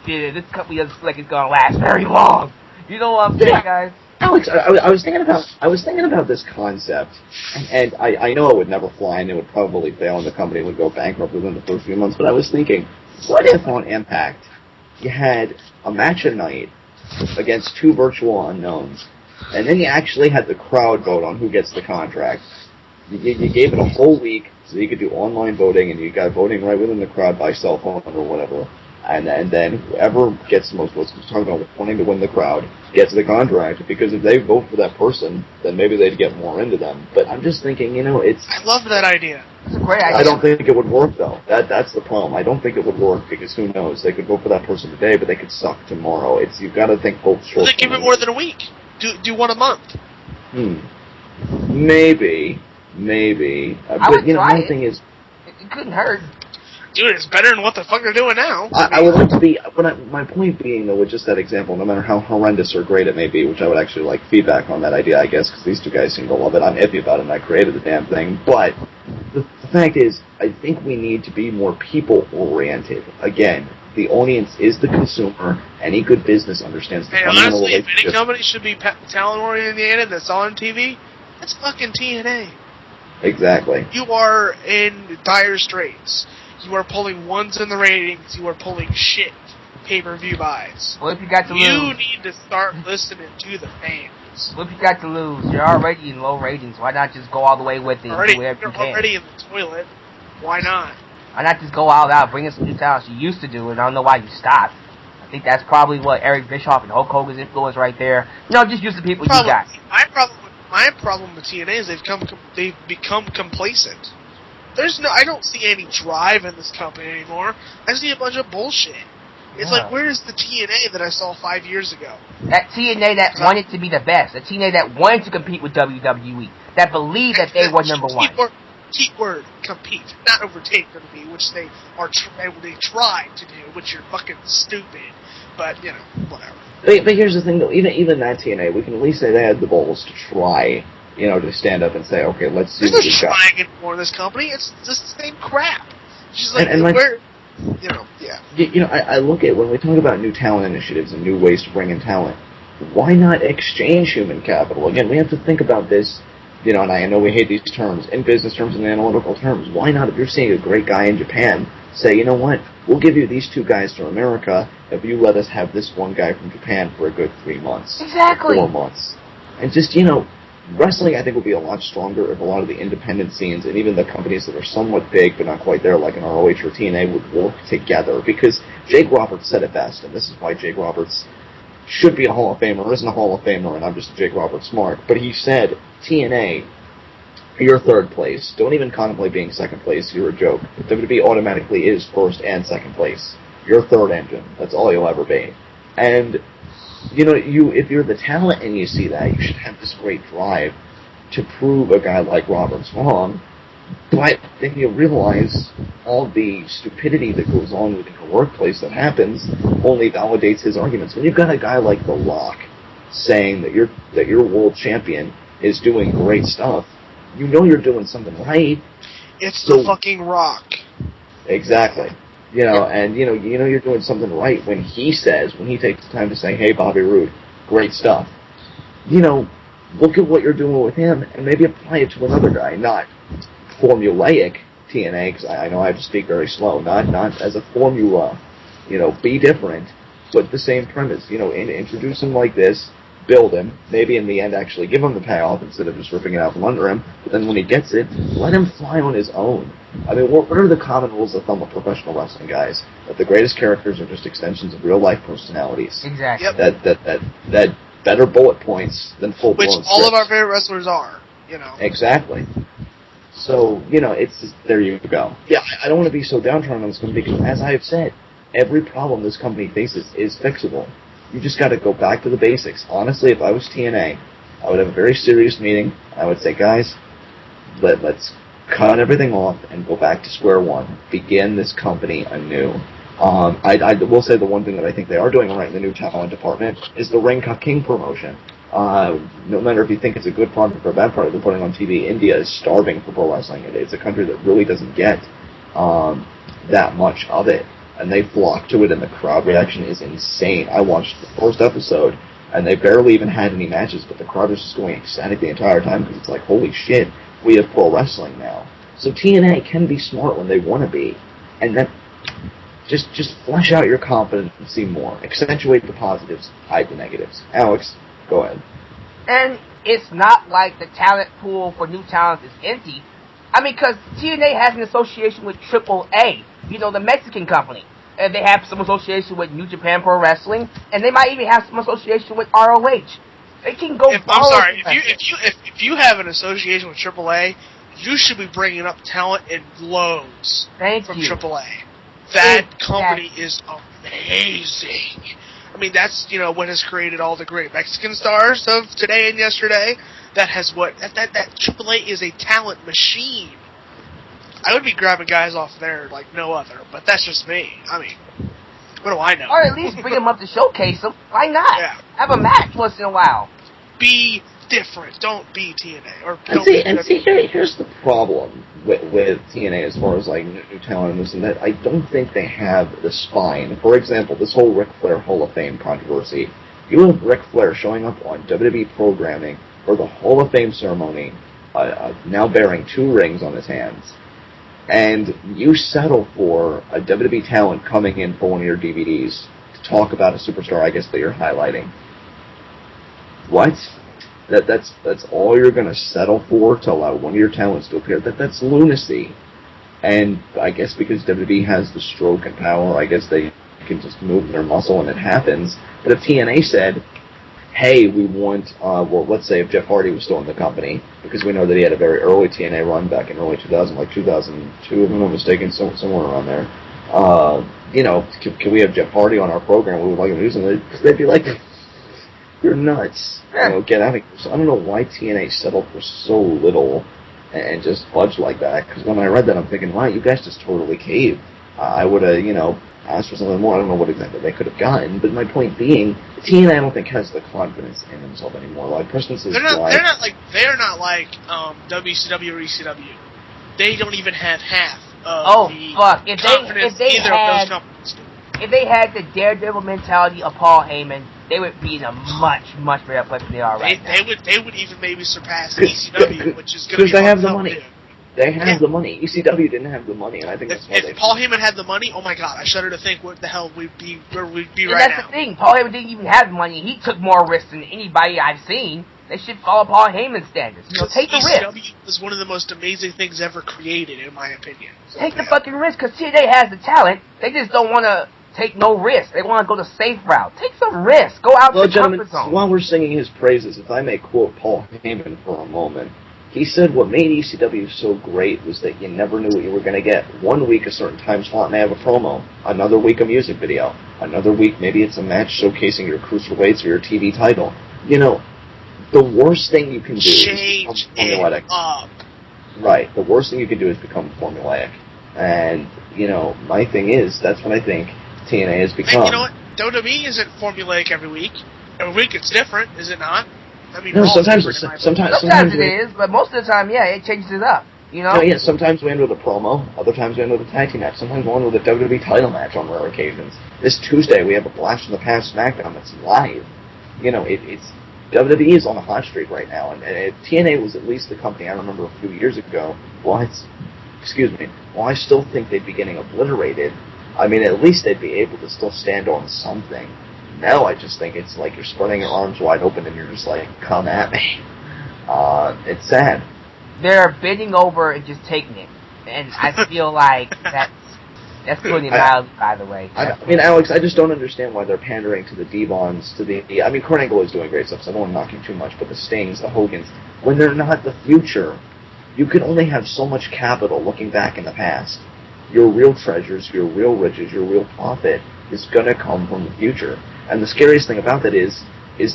this company doesn't feel like it's going to last very long. You know what I'm saying, guys? Alex, I was thinking about this concept, and I know it would never fly, and it would probably fail, and the company would go bankrupt within the first few months. But I was thinking, what if on Impact you had a match at night against two virtual unknowns, and then you actually had the crowd vote on who gets the contract. You gave it a whole week so you could do online voting, and you got voting right within the crowd by cell phone or whatever. And then whoever gets the most votes, we're talking about wanting to win the crowd, gets the contract, because if they vote for that person, then maybe they'd get more into them. But I'm just thinking, it's... I love that idea. It's a great idea. I don't think it would work, though. That's the problem. I don't think it would work, because who knows? They could vote for that person today, but they could suck tomorrow. You've got to think both short. Well, they give it more than a week. Do one a month. Maybe. But, one thing is... It couldn't hurt. Dude, it's better than what the fuck they're doing now. I would like to be... my point being, though, with just that example, no matter how horrendous or great it may be, which I would actually like feedback on that idea, I guess, because these two guys seem to love it. I'm iffy about it, and I created the damn thing. But the fact is, I think we need to be more people-oriented. Again, the audience is the consumer. Any good business understands the fundamental honestly, if relationship. any company should be talent-oriented that's on TV, it's fucking TNA. Exactly. You are in dire straits. You are pulling ones in the ratings. You are pulling shit pay-per-view buys. What if you got to lose? You need to start listening to the fans. What if you got to lose? You're already in low ratings. Why not just go all the way with it and do whatever you can? You're already in the toilet. Why not? Why not just go all out, bring in some new talents? You used to do it. I don't know why you stopped. I think that's probably what Eric Bischoff and Hulk Hogan's influence right there. Just use the people you got. My problem with TNA is they've become complacent. I don't see any drive in this company anymore. I see a bunch of bullshit. It's like, where's the TNA that I saw 5 years ago? That TNA that wanted to be the best. The TNA that wanted to compete with WWE. That believed that they were number one. Keyword, compete. Not overtake WWE, which they tried to do, which are fucking stupid. But, whatever. But here's the thing, though. Even that TNA, we can at least say they had the balls to try, to stand up and say, okay, let's see what we've got. There's no trying anymore in this company. It's just the same crap. She's like, yeah. I look at when we talk about new talent initiatives and new ways to bring in talent, why not exchange human capital? Again, we have to think about this, and I know we hate these terms, in business terms and analytical terms. Why not, if you're seeing a great guy in Japan, say, you know what, we'll give you these two guys from America if you let us have this one guy from Japan for a good 3 months. Exactly. 4 months. And just, wrestling, I think, would be a lot stronger if a lot of the independent scenes and even the companies that are somewhat big but not quite there, like an ROH or TNA, would work together. Because Jake Roberts said it best, and this is why Jake Roberts should be a Hall of Famer, isn't a Hall of Famer, and I'm just a Jake Roberts smart. But he said, TNA, you're third place. Don't even contemplate being second place. You're a joke. WWE automatically is first and second place. You're third engine. That's all you'll ever be. And if you're the talent and you see that, you should have this great drive to prove a guy like Roberts wrong. But then you realize all the stupidity that goes on within the workplace that happens only validates his arguments. When you've got a guy like The Rock saying that your world champion is doing great stuff, you're doing something right. It's the fucking Rock. Exactly. And you're doing something right when he takes the time to say, hey, Bobby Roode, great stuff. Look at what you're doing with him and maybe apply it to another guy, not formulaic TNA, because I know I have to speak very slow, not as a formula, be different, but the same premise, introduce him like this, build him, maybe in the end actually give him the payoff instead of just ripping it out from under him, but then when he gets it, let him fly on his own. I mean, what are the common rules of thumb of professional wrestling, guys? That the greatest characters are just extensions of real-life personalities. Exactly. Yep. That better bullet points than full-blown scripts. Which all of our favorite wrestlers are, Exactly. So, it's just, there you go. Yeah, I don't want to be so downtrodden on this company because, as I have said, every problem this company faces is fixable. You just got to go back to the basics. Honestly, if I was TNA, I would have a very serious meeting. I would say, guys, let's cut everything off and go back to square one. Begin this company anew. I will say the one thing that I think they are doing right in the new talent department is the Ring Ka King promotion. No matter if you think it's a good product or a bad product they're putting on TV, India is starving for pro wrestling. It's a country that really doesn't get that much of it. And they flock to it, and the crowd reaction is insane. I watched the first episode, and they barely even had any matches, but the crowd was just going ecstatic the entire time because it's like, holy shit, we have pro wrestling now. So TNA can be smart when they want to be, and then just flesh out your competency more, accentuate the positives, hide the negatives. Alex, go ahead. And it's not like the talent pool for new talent is empty. I mean, because TNA has an association with AAA, the Mexican company. And they have some association with New Japan Pro Wrestling, and they might even have some association with ROH. They can go. If you have an association with AAA, you should be bringing up talent in loads from AAA. That company is amazing. I mean, that's what has created all the great Mexican stars of today and yesterday. That AAA is a talent machine. I would be grabbing guys off there like no other, but that's just me. I mean, what do I know? Or at least bring them up to showcase them. Why not? Yeah. Have a match once in a while. Be different. Don't be TNA. Here's the problem with TNA as far as like new talent and this and that. I don't think they have the spine. For example, this whole Ric Flair Hall of Fame controversy. You have Ric Flair showing up on WWE programming for the Hall of Fame ceremony, now bearing 2 rings on his hands. And you settle for a WWE talent coming in for one of your DVDs to talk about a superstar, I guess, that you're highlighting. What? That's all you're going to settle for to allow one of your talents to appear? That's lunacy. And I guess because WWE has the stroke and power, I guess they can just move their muscle and it happens. But if TNA said, hey, we want, let's say if Jeff Hardy was still in the company, because we know that he had a very early TNA run back in early 2000, like 2002, if I'm not mistaken, somewhere around there. Can we have Jeff Hardy on our program? We would like him to do something. They'd be like, you're nuts. Get out of here. So I don't know why TNA settled for so little and just fudged like that, because when I read that, I'm thinking, wow, you guys just totally caved. I would have, asked for something more. I don't know what exactly they could have gotten, but my point being, TNA I don't think has the confidence in themselves anymore. Like Preston says, they're not like WCW or ECW. They don't even have half of the confidence either of those companies. If they had the daredevil mentality of Paul Heyman, they would be in a much, much better place than they are right now. They would even maybe surpass ECW, which is going to be because they have the money. They have the money. ECW didn't have the money, and I think that's why if Paul Heyman had the money, oh my god, I shudder to think what the hell we'd be right now. That's the thing. Paul Heyman didn't even have the money. He took more risks than anybody I've seen. They should follow Paul Heyman's standards. Take the risk. ECW was one of the most amazing things ever created, in my opinion. So, take the fucking risk, because TNA has the talent. They just don't want to take no risk. They want to go the safe route. Take some risk. Go out to the comfort zone. While we're singing his praises, if I may quote Paul Heyman for a moment, he said what made ECW so great was that you never knew what you were going to get. 1 week a certain time slot may have a promo. Another week a music video. Another week maybe it's a match showcasing your cruiserweights or your TV title. The worst thing you can do is become formulaic. Right. The worst thing you can do is become formulaic. And, my thing is, that's what I think TNA has become. And you know what? WWE isn't formulaic every week. Every week it's different, is it not? I mean, no, sometimes it is, but most of the time, it changes it up. No, sometimes we end with a promo, other times we end with a tag team match, sometimes we end with a WWE title match on rare occasions. This Tuesday we have a Blast from the Past SmackDown that's live. It's WWE is on a hot streak right now, and TNA was at least the company I remember a few years ago. Well, I still think they'd be getting obliterated. I mean, at least they'd be able to still stand on something. Now I just think it's like you're spreading your arms wide open and you're just like, come at me. It's sad. They're bending over and just taking it. And I feel like that's putting it mildly, by the way. I mean, Alex, I just don't understand why they're pandering to the Devons, I mean, Kurt Angle is doing great stuff, so I don't want to knock him too much, but the Stings, the Hogans, when they're not the future, you can only have so much capital looking back in the past. Your real treasures, your real riches, your real profit is going to come from the future. And the scariest thing about that is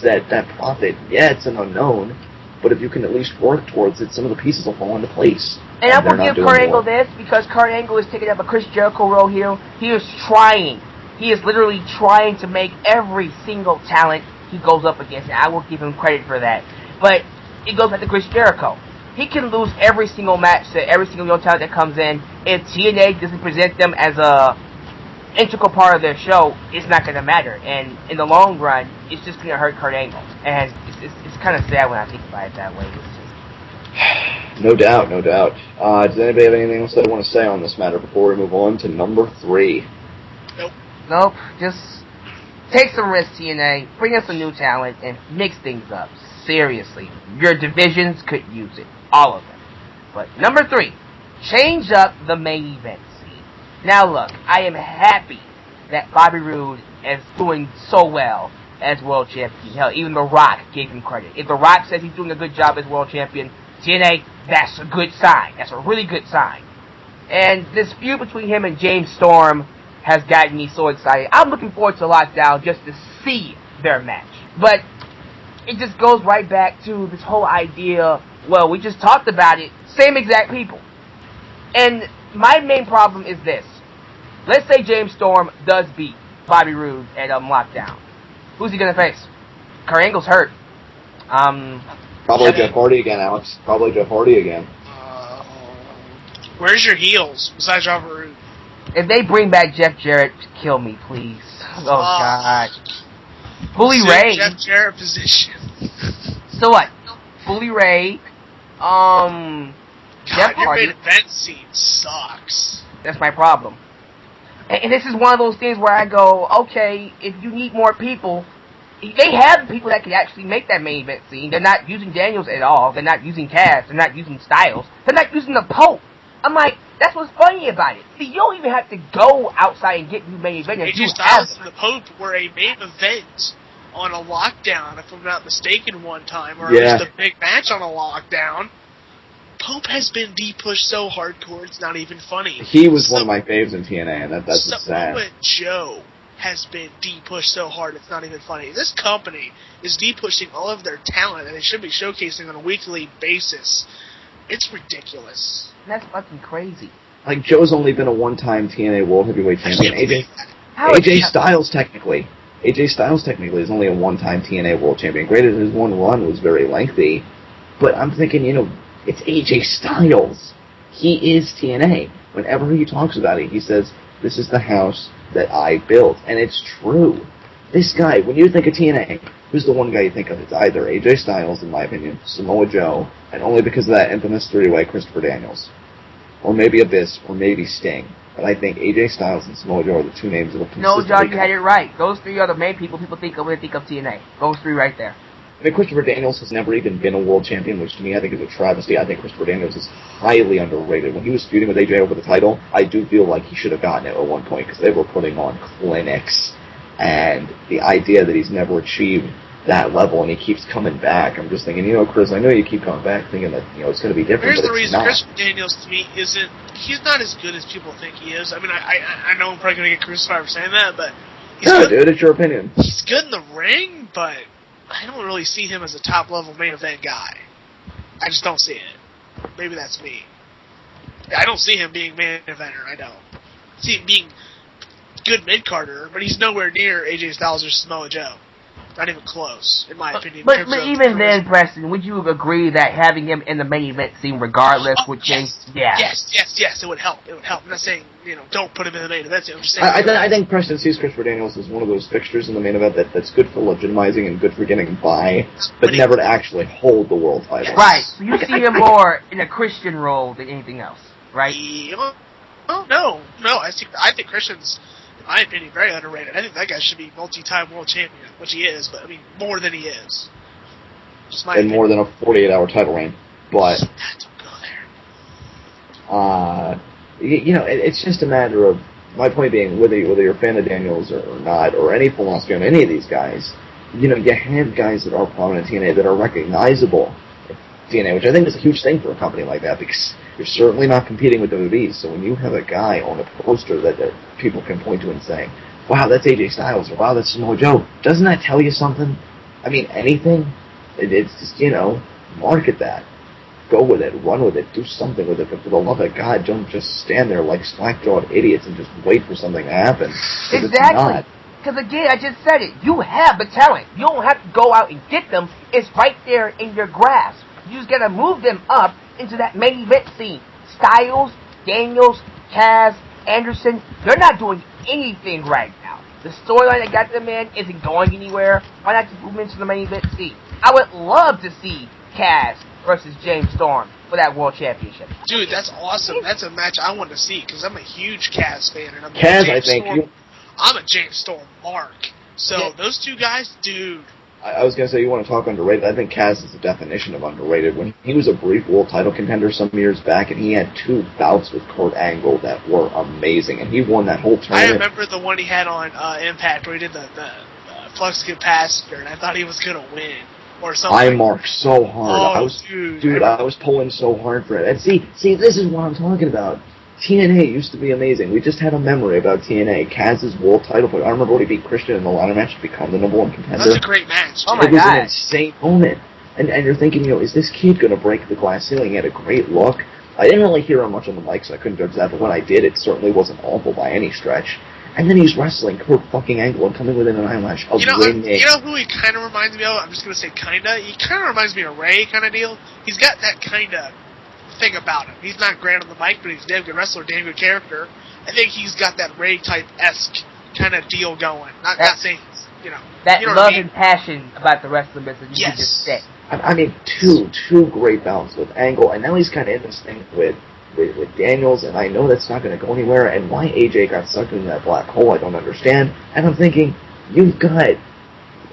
that profit, it's an unknown, but if you can at least work towards it, some of the pieces will fall into place. And I will give Kurt Angle this, because Kurt Angle is taking up a Chris Jericho role here. He is trying. He is literally trying to make every single talent he goes up against, and I will give him credit for that. But it goes back to Chris Jericho. He can lose every single match to every single young talent that comes in. If TNA doesn't present them as a integral part of their show, it's not going to matter. And in the long run, it's just going to hurt Kurt Angle. And it's kind of sad when I think about it that way. No doubt, no doubt. Does anybody have anything else they want to say on this matter before we move on to number 3? Nope. Just take some risks, TNA. Bring us some new talent and mix things up. Seriously. Your divisions could use it. All of them. But number 3, change up the main event scene. Now look, I am happy that Bobby Roode is doing so well as world champion. Hell, even The Rock gave him credit. If The Rock says he's doing a good job as world champion, TNA, that's a good sign. That's a really good sign. And this feud between him and James Storm has gotten me so excited. I'm looking forward to Lockdown just to see their match. But it just goes right back to this whole idea, well, we just talked about it, same exact people. And my main problem is this. Let's say James Storm does beat Bobby Roode at Lockdown. Who's he going to face? Kurt Angle's hurt. Probably Jeff Hardy again, Alex. Probably Jeff Hardy again. Where's your heels besides Robert Roode? If they bring back Jeff Jarrett, kill me, please. Oh, God. Bully Ray. Jeff Jarrett position. So what? Bully Ray. God, Jeff your Hardy. main event scene sucks. That's my problem. And this is one of those things where I go, okay, if you need more people, they have people that can actually make that main event scene. They're not using Daniels at all. They're not using Cass. They're not using Styles. They're not using the Pope. I'm like, that's what's funny about it. See, you don't even have to go outside and get new main event. AJ Styles and the Pope were a main event on a Lockdown, if I'm not mistaken, one time, or at least a big match on a Lockdown. Pope has been de-pushed so hardcore, it's not even funny. He was one of my faves in TNA, and that's sad. Samoa Joe has been de-pushed so hard, it's not even funny. This company is de-pushing all of their talent, and they should be showcasing on a weekly basis. It's ridiculous. That's fucking crazy. Like, Joe's only been a one-time TNA World Heavyweight Champion. AJ Styles technically is only a one-time TNA World Champion. Granted, his one run was very lengthy, but I'm thinking, it's AJ Styles. He is TNA. Whenever he talks about it, he says, this is the house that I built. And it's true. This guy, when you think of TNA, who's the one guy you think of? It's either AJ Styles, in my opinion, Samoa Joe, and only because of that infamous three-way, Christopher Daniels. Or maybe Abyss, or maybe Sting. But I think AJ Styles and Samoa Joe are the two names that will consistently No, John, you had it right. Those 3 are the main people think of when they think of TNA. Those 3 right there. I mean, Christopher Daniels has never even been a world champion, which to me I think is a travesty. I think Christopher Daniels is highly underrated. When he was feuding with AJ over the title, I do feel like he should have gotten it at one point because they were putting on clinics. And the idea that he's never achieved that level and he keeps coming back, I'm just thinking, Chris, I know you keep coming back thinking that, it's going to be different, Here's but the it's reason not. Christopher Daniels, to me, he's not as good as people think he is. I mean, I know I'm probably going to get crucified for saying that, but he's No, good. dude, it's your opinion. He's good in the ring, but I don't really see him as a top-level main event guy. I just don't see it. Maybe that's me. I don't see him being main eventer, I don't. I see him being good mid-carder, but he's nowhere near AJ Styles or Samoa Joe. Not even close, in my opinion. But even then, Preston, would you agree that having him in the main event scene regardless would change? Yes, it would help. It would help. I'm not saying, don't put him in the main event scene. I'm just saying. I think Preston sees Christopher Daniels as one of those fixtures in the main event that's good for legitimizing and good for getting by, but never to actually hold the world title. Right. So you see him more in a Christian role than anything else, right? Oh, no. I think Christian's, in my opinion, very underrated. I think that guy should be multi-time world champion, which he is, but, more than he is. Just my opinion. More than a 48-hour title reign. But, Don't go there. it's just a matter of, my point being, whether you're a fan of Daniels or not, or any philosophy on any of these guys, you have guys that are prominent in TNA that are recognizable in TNA, which I think is a huge thing for a company like that, because you're certainly not competing with WWE, so when you have a guy on a poster that people can point to and say, wow, that's AJ Styles, or wow, that's Samoa Joe, doesn't that tell you something? Anything? It's just, market that. Go with it, run with it, do something with it, but for the love of God, don't just stand there like slack-jawed idiots and just wait for something to happen. Exactly. Because again, I just said it, you have the talent. You don't have to go out and get them. It's right there in your grasp. You just gotta move them up into that main event scene. Styles, Daniels, Kaz, Anderson, they're not doing anything right now. The storyline that got them in isn't going anywhere. Why not just move into the main event? See, I would love to see Cass versus James Storm for that World Championship. Dude, that's awesome. That's a match I want to see because I'm a huge Cass fan, and I'm a James Storm mark. So those two guys, dude. I was going to say, you want to talk underrated. I think Cass is the definition of underrated. When he was a brief world title contender some years back, and he had 2 bouts with Kurt Angle that were amazing, and he won that whole tournament. I remember the one he had on Impact where he did the Flux Capacitor, and I thought he was going to win. Or something. I marked so hard. I was pulling so hard for it. And see, this is what I'm talking about. TNA used to be amazing. We just had a memory about TNA. Kaz's world title, but I remember when he beat Christian in the ladder match to become the #1 contender. That was a great match. Oh my God. It was an insane moment. And you're thinking, is this kid going to break the glass ceiling? He had a great look. I didn't really hear him much on the mic, so I couldn't judge that, but when I did, it certainly wasn't awful by any stretch. And then he's wrestling Kurt fucking Angle and coming within an eyelash of winning. You know who he kind of reminds me of? I'm just going to say kinda. He kind of reminds me of Ray kind of deal. He's got that kind of thing about him. He's not great on the mic, but he's a damn good wrestler, damn good character. I think he's got that Ray-type-esque kind of deal going. Not saying, that love love and passion about the wrestling business you can just say. I mean, two great bouts with Angle, and now he's kind of in this thing with Daniels, and I know that's not going to go anywhere, and why AJ got sucked into that black hole, I don't understand. And I'm thinking, you've got,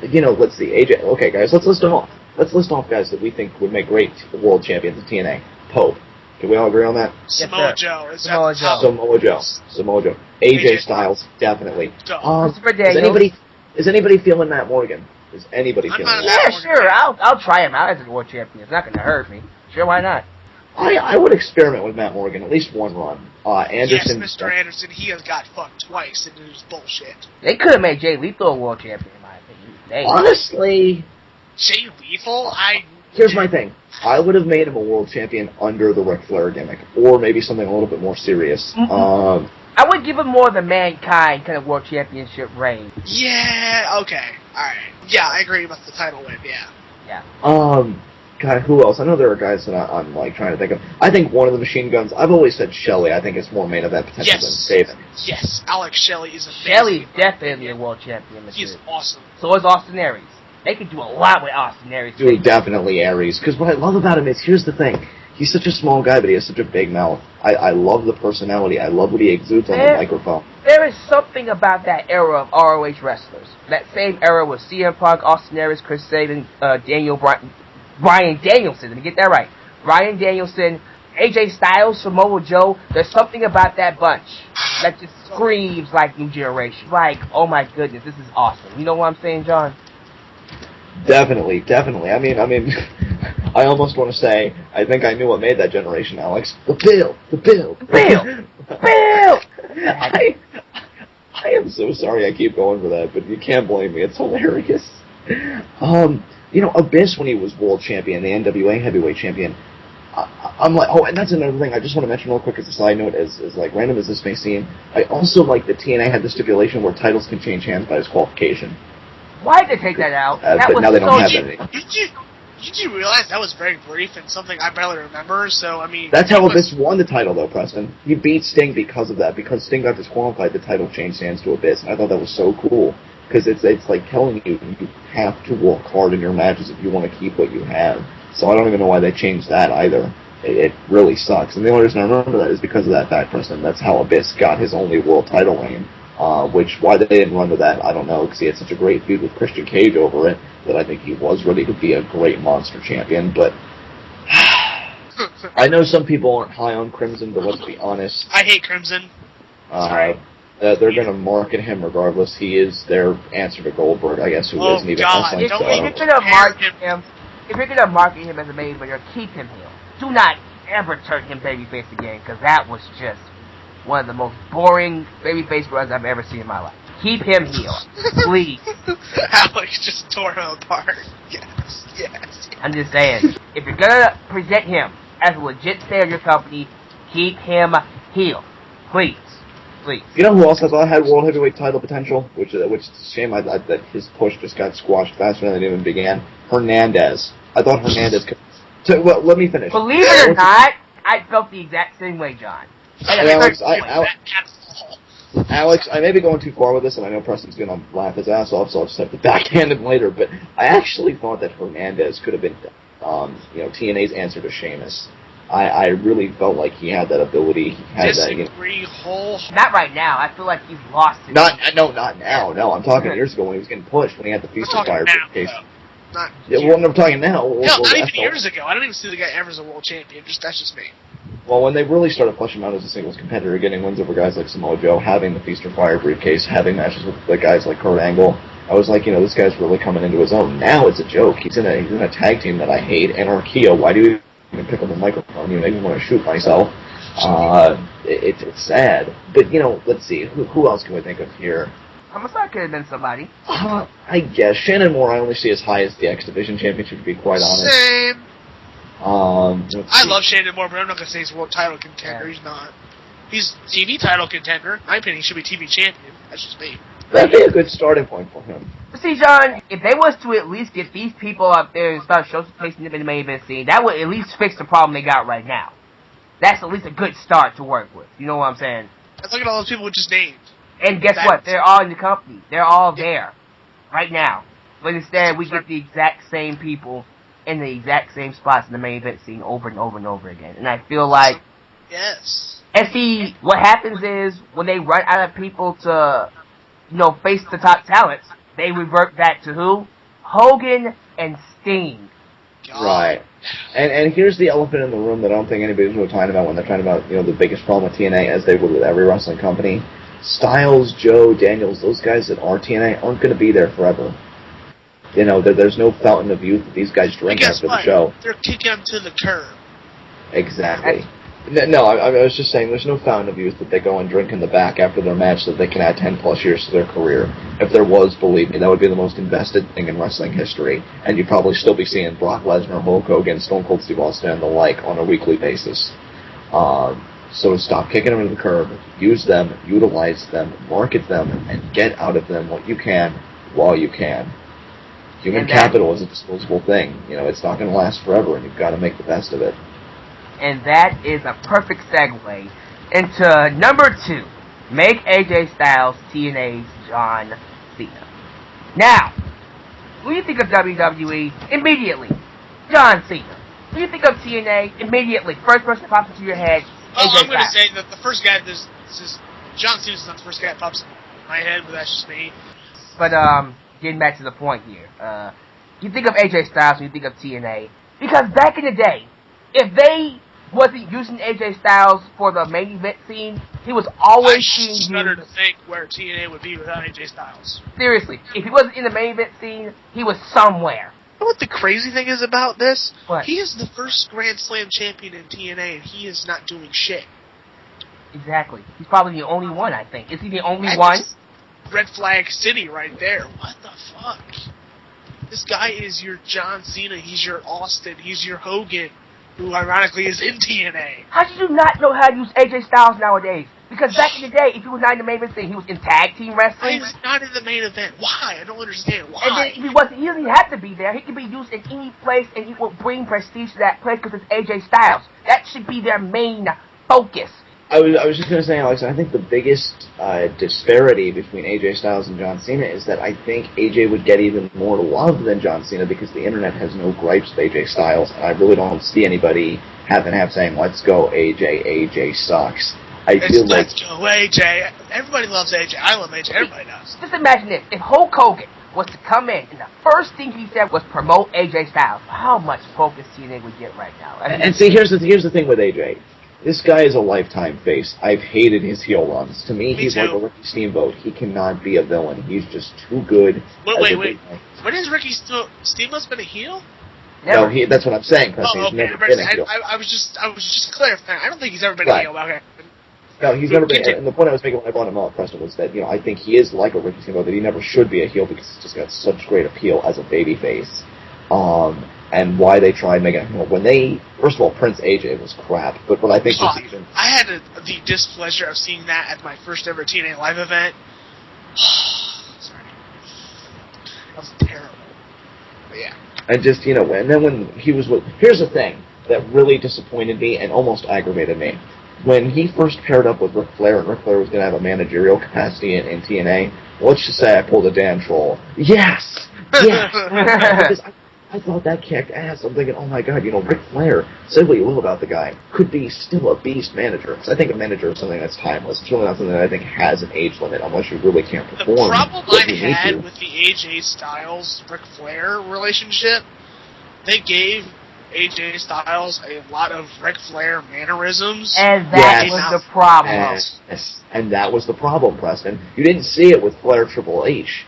let's see, AJ, okay guys, let's list them off. Let's list off guys that we think would make great world champions of TNA. Pope. Can we all agree on that? Samoa Joe. Samoa Joe. AJ Styles, definitely. Is anybody feeling Matt Morgan? Is anybody feeling that? Yeah, sure. I'll try him out as a world champion. It's not going to hurt me. Sure, why not? I would experiment with Matt Morgan, at least one run. Anderson. Yes, Mr. Anderson, he has got fucked twice, and it was bullshit. They could have made Jay Lethal a world champion, in my opinion. Honestly... Jay Lethal? Here's my thing. I would have made him a world champion under the Ric Flair gimmick, or maybe something a little bit more serious. Mm-hmm. I would give him more of the Mankind kind of world championship reign. Yeah, okay. Alright. Yeah, I agree with the title win, yeah. Yeah. God, who else? I know there are guys that I'm trying to think of. I think one of the Machine Guns, I've always said Shelley. I think it's more main event potential than Sabin. Yes, Alex Shelley is amazing. Shelley's definitely a world champion. He's awesome. So is Austin Aries. They could do a lot with Austin Aries. Dude, definitely Aries. Because what I love about him is, here's the thing. He's such a small guy, but he has such a big mouth. I love the personality. I love what he exudes on the microphone. There is something about that era of ROH wrestlers. That same era with CM Punk, Austin Aries, Chris Sabin, Bryan Danielson. Let me get that right. Bryan Danielson, AJ Styles, Samoa Joe. There's something about that bunch that just screams like new generation. Like, oh my goodness, this is awesome. You know what I'm saying, John? Definitely. I mean, I almost want to say, I think I knew what made that generation, Alex. The Bill! I am so sorry I keep going for that, but you can't blame me. It's hilarious. Abyss, when he was world champion, the NWA heavyweight champion, I'm like, and that's another thing I just want to mention real quick as a side note, as like random as this may seem, I also like that TNA had the stipulation where titles can change hands by disqualification. Why did they take that out? But now they don't have that anymore. Did you realize that was very brief and something I barely remember? So, I mean... That's how Abyss won the title, though, Preston. He beat Sting because of that. Because Sting got disqualified, the title changed hands to Abyss. And I thought that was so cool. Because it's like telling you have to work hard in your matches if you want to keep what you have. So I don't even know why they changed that either. It really sucks. And the only reason I remember that is because of that fact, Preston. That's how Abyss got his only world title reign. Why they didn't run with that, I don't know, because he had such a great feud with Christian Cage over it that I think he was ready to be a great monster champion, but I know some people aren't high on Crimson, but let's be honest. I hate Crimson. Sorry. They're going to market him regardless. He is their answer to Goldberg, I guess, who isn't even wrestling. If you're going to market him as a main eventer, keep him heel. Do not ever turn him babyface again, because that was just one of the most boring babyface runs I've ever seen in my life. Keep him heel, please. Alex just tore him apart. Yes. I'm just saying, if you're gonna present him as a legit star of your company, keep him heel, please. You know who else I thought had world heavyweight title potential? Which is a shame that his push just got squashed faster than it even began. Hernandez. I thought Hernandez could. Well, let me finish. Believe it or not, I felt the exact same way, John. Alex, I may be going too far with this, and I know Preston's going to laugh his ass off, so I'll just have to backhand him later, but I actually thought that Hernandez could have been, TNA's answer to Sheamus. I really felt like he had that ability. He had Disagree whole. Not right now. I feel like he's lost it. Not now. No, I'm talking years ago when he was getting pushed, when he had the Feast of Fire briefcase. I'm talking now. Not even years ago. I don't even see the guy ever as a world champion. That's just me. Well, when they really started pushing him out as a singles competitor, getting wins over guys like Samoa Joe, having the Feast of Fire briefcase, having matches with the guys like Kurt Angle, I was like, this guy's really coming into his own. Now it's a joke. He's in a tag team that I hate, Anarchia. Why do you even pick up the microphone? You make me want to shoot myself. It's sad. But, let's see. Who else can we think of here? Homicide could have been somebody. I guess. Shannon Moore I only see as high as the X Division Championship, to be quite honest. Same. I love Shannon Moore, but I'm not going to say he's a world title contender. Yeah. He's not. He's TV title contender. In my opinion, he should be TV champion. That's just me. That'd be a good starting point for him. See, John, if they was to at least get these people up there and start showcasing them in the main event scene, that would at least fix the problem they got right now. That's at least a good start to work with. You know what I'm saying? Let's look at all those people we just named. And guess what? They're all in the company. They're all there right now. But instead, we get the exact same people in the exact same spots in the main event scene over and over and over again. And I feel like... Yes. And see, what happens is, when they run out of people to, face the top talents, they revert back to who? Hogan and Sting. God. Right. And here's the elephant in the room that I don't think anybody's really talking about when they're talking about, the biggest problem with TNA, as they would with every wrestling company. Styles, Joe, Daniels, those guys that are TNA aren't going to be there forever. There's no fountain of youth that these guys drink after the show. They're kicking them to the curb. Exactly. No, I was just saying there's no fountain of youth that they go and drink in the back after their match so that they can add 10 plus years to their career. If there was, believe me, that would be the most invested thing in wrestling history. And you'd probably still be seeing Brock Lesnar, Hulk Hogan, Stone Cold Steve Austin, and the like on a weekly basis. So stop kicking them to the curb. Use them, utilize them, market them, and get out of them what you can while you can. Human capital is a disposable thing. It's not going to last forever, and you've got to make the best of it. And that is a perfect segue into number 2. Make AJ Styles TNA's John Cena. Now, when you think of WWE, immediately, John Cena. When you think of TNA, immediately, first person that pops into your head, well, AJ I'm going to Styles. say that the first guy, John Cena's not the first guy that pops in my head, but that's just me. But, getting back to the point here, you think of AJ Styles when you think of TNA, because back in the day, if they wasn't using AJ Styles for the main event scene, he was always being used. I shudder to think where TNA would be without AJ Styles. Seriously, if he wasn't in the main event scene, he was somewhere. You know what the crazy thing is about this? What? He is the first Grand Slam champion in TNA, and he is not doing shit. Exactly. He's probably the only one, I think. Is he the only one? Red Flag City right there. What the fuck? This guy is your John Cena. He's your Austin. He's your Hogan, who ironically is in TNA. How did you not know how to use AJ Styles nowadays? Because back in the day, if he was not in the main event scene, he was in tag team wrestling. He's not in the main event. Why? I don't understand. Why? And then if he wasn't, he doesn't even have to be there. He could be used in any place, and he will bring prestige to that place because it's AJ Styles. That should be their main focus. I was just going to say, Alex, I think the biggest disparity between AJ Styles and John Cena is that I think AJ would get even more love than John Cena because the internet has no gripes with AJ Styles, and I really don't see anybody half and half saying, let's go AJ, AJ sucks. Let's go AJ. Everybody loves AJ. I love AJ. Everybody does. Just imagine this. If Hulk Hogan was to come in, and the first thing he said was promote AJ Styles, how much focus TNA would get right now? And see, here's the thing with AJ. This guy is a lifetime face. I've hated his heel runs. To me he's like a Ricky Steamboat. He cannot be a villain. He's just too good. Wait. When has Ricky Steamboat's been a heel? Never. No, that's what I'm saying. He's never been a heel. I was just clarifying. I don't think he's ever been a heel. Okay. No, he's never been. And the point I was making when I brought him up, Preston, was that I think he is like a Ricky Steamboat. That he never should be a heel because he's just got such great appeal as a babyface. And why they tried making it when they first of all Prince AJ was crap, but what I think was even I had the displeasure of seeing that at my first ever TNA live event. Sorry, that was terrible. But yeah, and just and then when he was with here's the thing that really disappointed me and almost aggravated me. when he first paired up with Ric Flair, and Ric Flair was going to have a managerial capacity in TNA, let's just say I pulled a Dan Troll. Yes! Yes! Because I thought that kicked ass. I'm thinking, oh my god, Ric Flair, say what you will about the guy, could be still a beast manager. Because I think a manager is something that's timeless. It's really not something that I think has an age limit, unless you really can't perform. The problem I had with the AJ Styles Ric Flair relationship, they gave AJ Styles a lot of Ric Flair mannerisms. And that was the problem. Yes. And that was the problem, Preston. You didn't see it with Flair Triple H.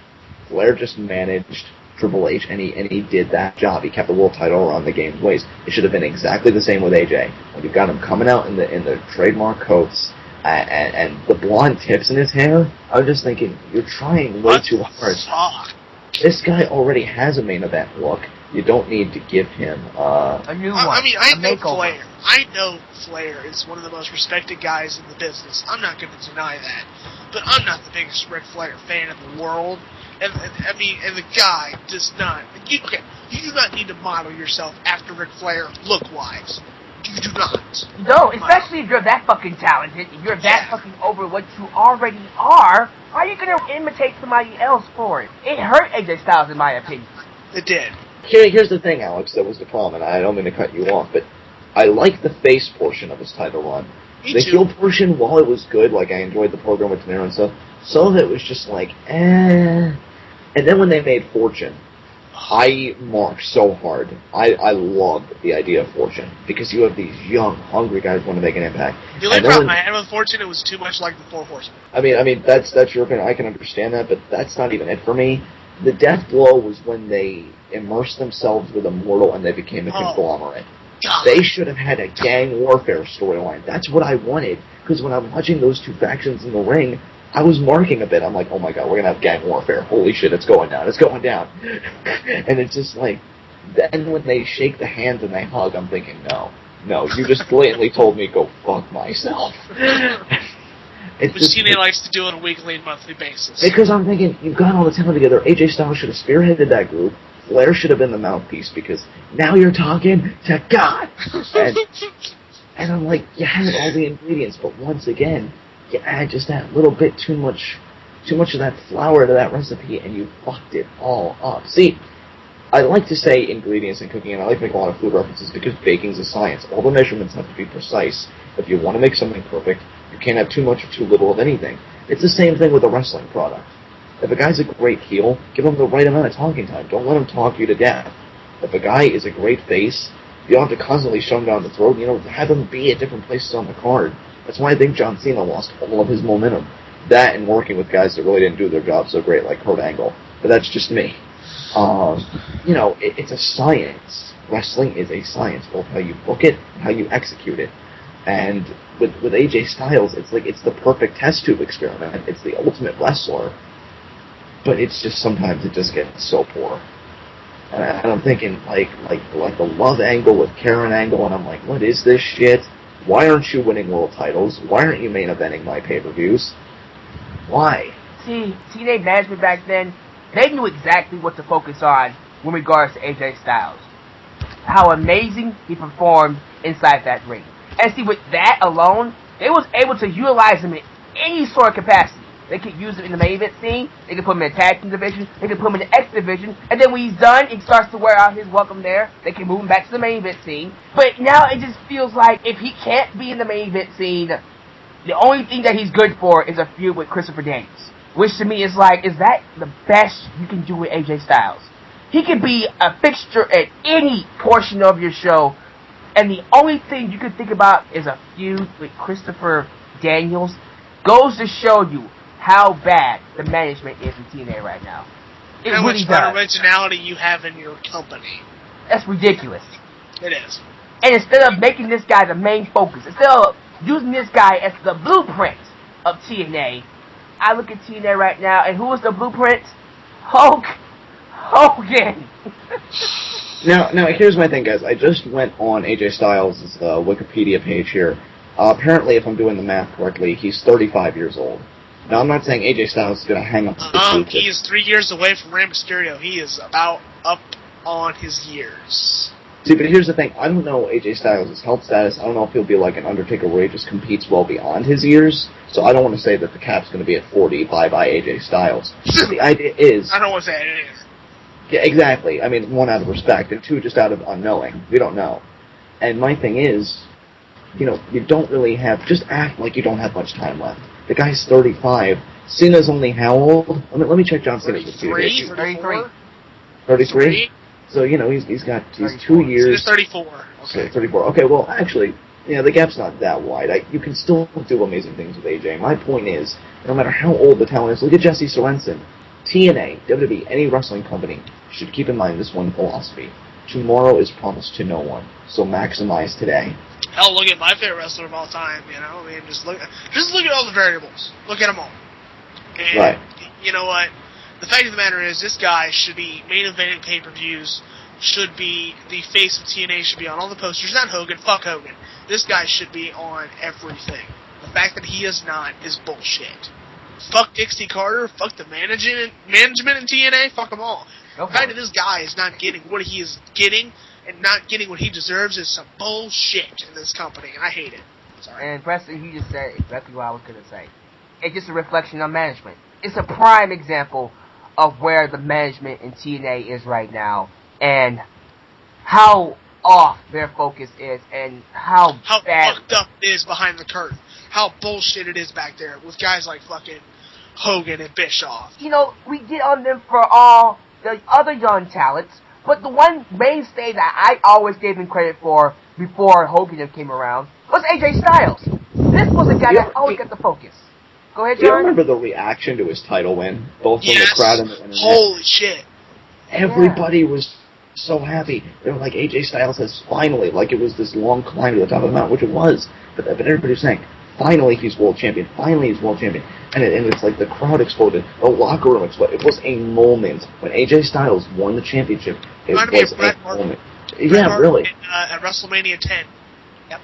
Flair just managed Triple H, and he did that job. He kept the world title around the game's waist. It should have been exactly the same with AJ. When you've got him coming out in the trademark coats and the blonde tips in his hair, I'm just thinking, you're trying way too hard. Fuck? This guy already has a main event look. You don't need to give him a new one. I mean, I know Flair. I know Flair is one of the most respected guys in the business. I'm not going to deny that. But I'm not the biggest Ric Flair fan in the world. And the guy does not. You do not need to model yourself after Ric Flair look-wise. You do not. No, especially if you're that fucking talented, if you're that fucking over what you already are, why are you going to imitate somebody else for it? It hurt AJ Styles, in my opinion. It did. Here's the thing, Alex, that was the problem, and I don't mean to cut you off, but I like the face portion of his title run. The heel portion, while it was good, like I enjoyed the program with De Niro and stuff, some of it was just like, eh. And then when they made Fortune, I marked so hard. I loved the idea of Fortune, because you have these young, hungry guys who want to make an impact. The only problem I had with Fortune, it was too much like the Four Horsemen. I mean, that's your opinion. I can understand that, but that's not even it for me. The death blow was when they immersed themselves with Immortal and they became a conglomerate. God. They should have had a gang warfare storyline. That's what I wanted, because when I'm watching those two factions in the ring, I was marking a bit. I'm like, oh my god, we're going to have gang warfare. Holy shit, it's going down. It's going down. And it's just like, then when they shake the hands and they hug, I'm thinking, no, you just blatantly told me go fuck myself. Which TNA likes to do on a weekly and monthly basis. Because I'm thinking, you've got all the talent together. AJ Styles should have spearheaded that group. Flair should have been the mouthpiece, because now you're talking to God. And I'm like, you had all the ingredients, but once again, you add just that little bit too much of that flour to that recipe, and you fucked it all up. See, I like to say ingredients in cooking, and I like to make a lot of food references, because baking's a science. All the measurements have to be precise. If you want to make something perfect, you can't have too much or too little of anything. It's the same thing with a wrestling product. If a guy's a great heel, give him the right amount of talking time. Don't let him talk you to death. If a guy is a great face, you don't have to constantly shove him down the throat. Have him be at different places on the card. That's why I think John Cena lost all of his momentum. That and working with guys that really didn't do their job so great, like Kurt Angle. But that's just me. It's a science. Wrestling is a science, both how you book it and how you execute it. And with AJ Styles, it's like it's the perfect test tube experiment. It's the ultimate wrestler. But it's just sometimes it just gets so poor. And I'm thinking like the love angle with Karen Angle, and I'm like, what is this shit? Why aren't you winning world titles? Why aren't you main eventing my pay-per-views? Why? See, TNA management back then, they knew exactly what to focus on with regards to AJ Styles. How amazing he performed inside that ring. And see, with that alone, they was able to utilize him in any sort of capacity. They could use him in the main event scene, they could put him in the tag team division, they could put him in the X division, and then when he's done, he starts to wear out his welcome there, they can move him back to the main event scene. But now it just feels like if he can't be in the main event scene, the only thing that he's good for is a feud with Christopher Daniels. Which to me is like, is that the best you can do with AJ Styles? He could be a fixture at any portion of your show, and the only thing you could think about is a feud with Christopher Daniels. Goes to show you how bad the management is in TNA right now. It how really much fun does. originality you have in your company. That's ridiculous. It is. And instead of making this guy the main focus, instead of using this guy as the blueprint of TNA, I look at TNA right now, and who is the blueprint? Hulk Hogan. Now, here's my thing, guys. I just went on AJ Styles' Wikipedia page here. Apparently, if I'm doing the math correctly, he's 35 years old. Now, I'm not saying AJ Styles is going to hang up his he is 3 years away from Rey Mysterio. He is about up on his years. See, but here's the thing. I don't know AJ Styles' health status. I don't know if he'll be like an Undertaker where he just competes well beyond his years. So I don't want to say that the cap's going to be at 40, bye-bye AJ Styles. The idea is... I don't want to say it is. Yeah, exactly. I mean, one, out of respect, and two, just out of unknowing. We don't know. And my thing is, you know, you don't really have... Just act like you don't have much time left. The guy's 35. Cena's only how old? Let me check John Cena's age. 33. 33? So, you know, he's 2 years. He's 34. Okay. 34. Okay, well, actually, you know, the gap's not that wide. You can still do amazing things with AJ. My point is, no matter how old the talent is, look at Jesse Sorensen. TNA, WWE, any wrestling company should keep in mind this one philosophy. Tomorrow is promised to no one, so maximize today. Hell, look at my favorite wrestler of all time, you know? I mean, just look at all the variables. Look at them all. And right. You know what? The fact of the matter is, this guy should be main eventing pay-per-views, should be the face of TNA, should be on all the posters. Not Hogan, fuck Hogan. This guy should be on everything. The fact that he is not is bullshit. Fuck Dixie Carter, fuck the management in TNA, fuck them all. Okay. The fact that this guy is not getting what he is getting and not getting what he deserves is some bullshit in this company, and I hate it. Sorry. And Preston, you just said exactly what I was going to say. It's just a reflection on management. It's a prime example of where the management in TNA is right now, and how off their focus is, and how bad fucked up it is behind the curtain. How bullshit it is back there with guys like fucking Hogan and Bischoff. You know, we get on them for all the other young talents, but the one mainstay that I always gave him credit for before Hogan came around was AJ Styles. This was a guy that always got the focus. Go ahead, John. Do you remember the reaction to his title win? Both from the crowd and the internet. Holy shit. Everybody was so happy. They were like, AJ Styles has finally, like it was this long climb to the top of the mountain, which it was. But everybody was saying, finally he's world champion. Finally he's world champion. And it's like the crowd exploded. The locker room exploded. It was a moment. When AJ Styles won the championship, it was a moment. Yeah, really. At WrestleMania 10. Yep.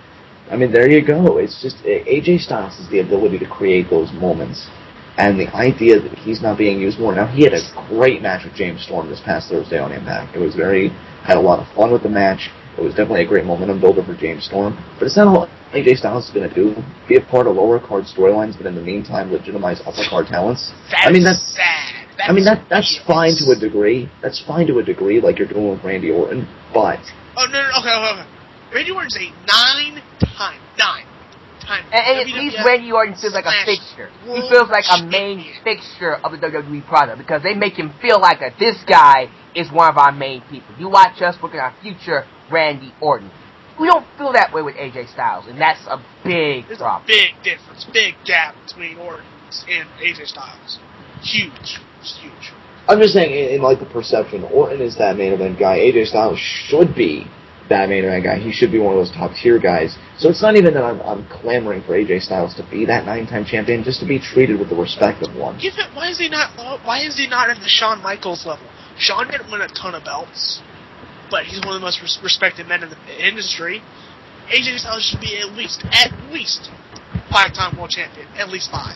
I mean, there you go. It's just, AJ Styles has the ability to create those moments. And the idea that he's not being used more. Now, he had a great match with James Storm this past Thursday on Impact. It was had a lot of fun with the match. It was definitely a great momentum builder for James Storm. But it's not all AJ Styles is going to do. Be a part of lower card storylines, but in the meantime, legitimize upper card talents. That's sad. That's fine to a degree. That's fine to a degree, like you're doing with Randy Orton. But no, okay. Randy Orton's a nine-time. And at least Randy Orton feels like a fixture. He feels like a main fixture of the WWE product because they make him feel like this guy is one of our main people. You watch us look at our future Randy Orton. We don't feel that way with AJ Styles, and that's a big problem. There's a big difference, big gap between Orton and AJ Styles. Huge. It's huge. I'm just saying, in like the perception, Orton is that main event guy. AJ Styles should be that main event guy. He should be one of those top tier guys. So it's not even that I'm clamoring for AJ Styles to be that 9-time champion, just to be treated with the respect of one. Why is he not at the Shawn Michaels level? Shawn didn't win a ton of belts, but he's one of the most respected men in the industry. AJ Styles should be at least 5-time world champion, at least 5.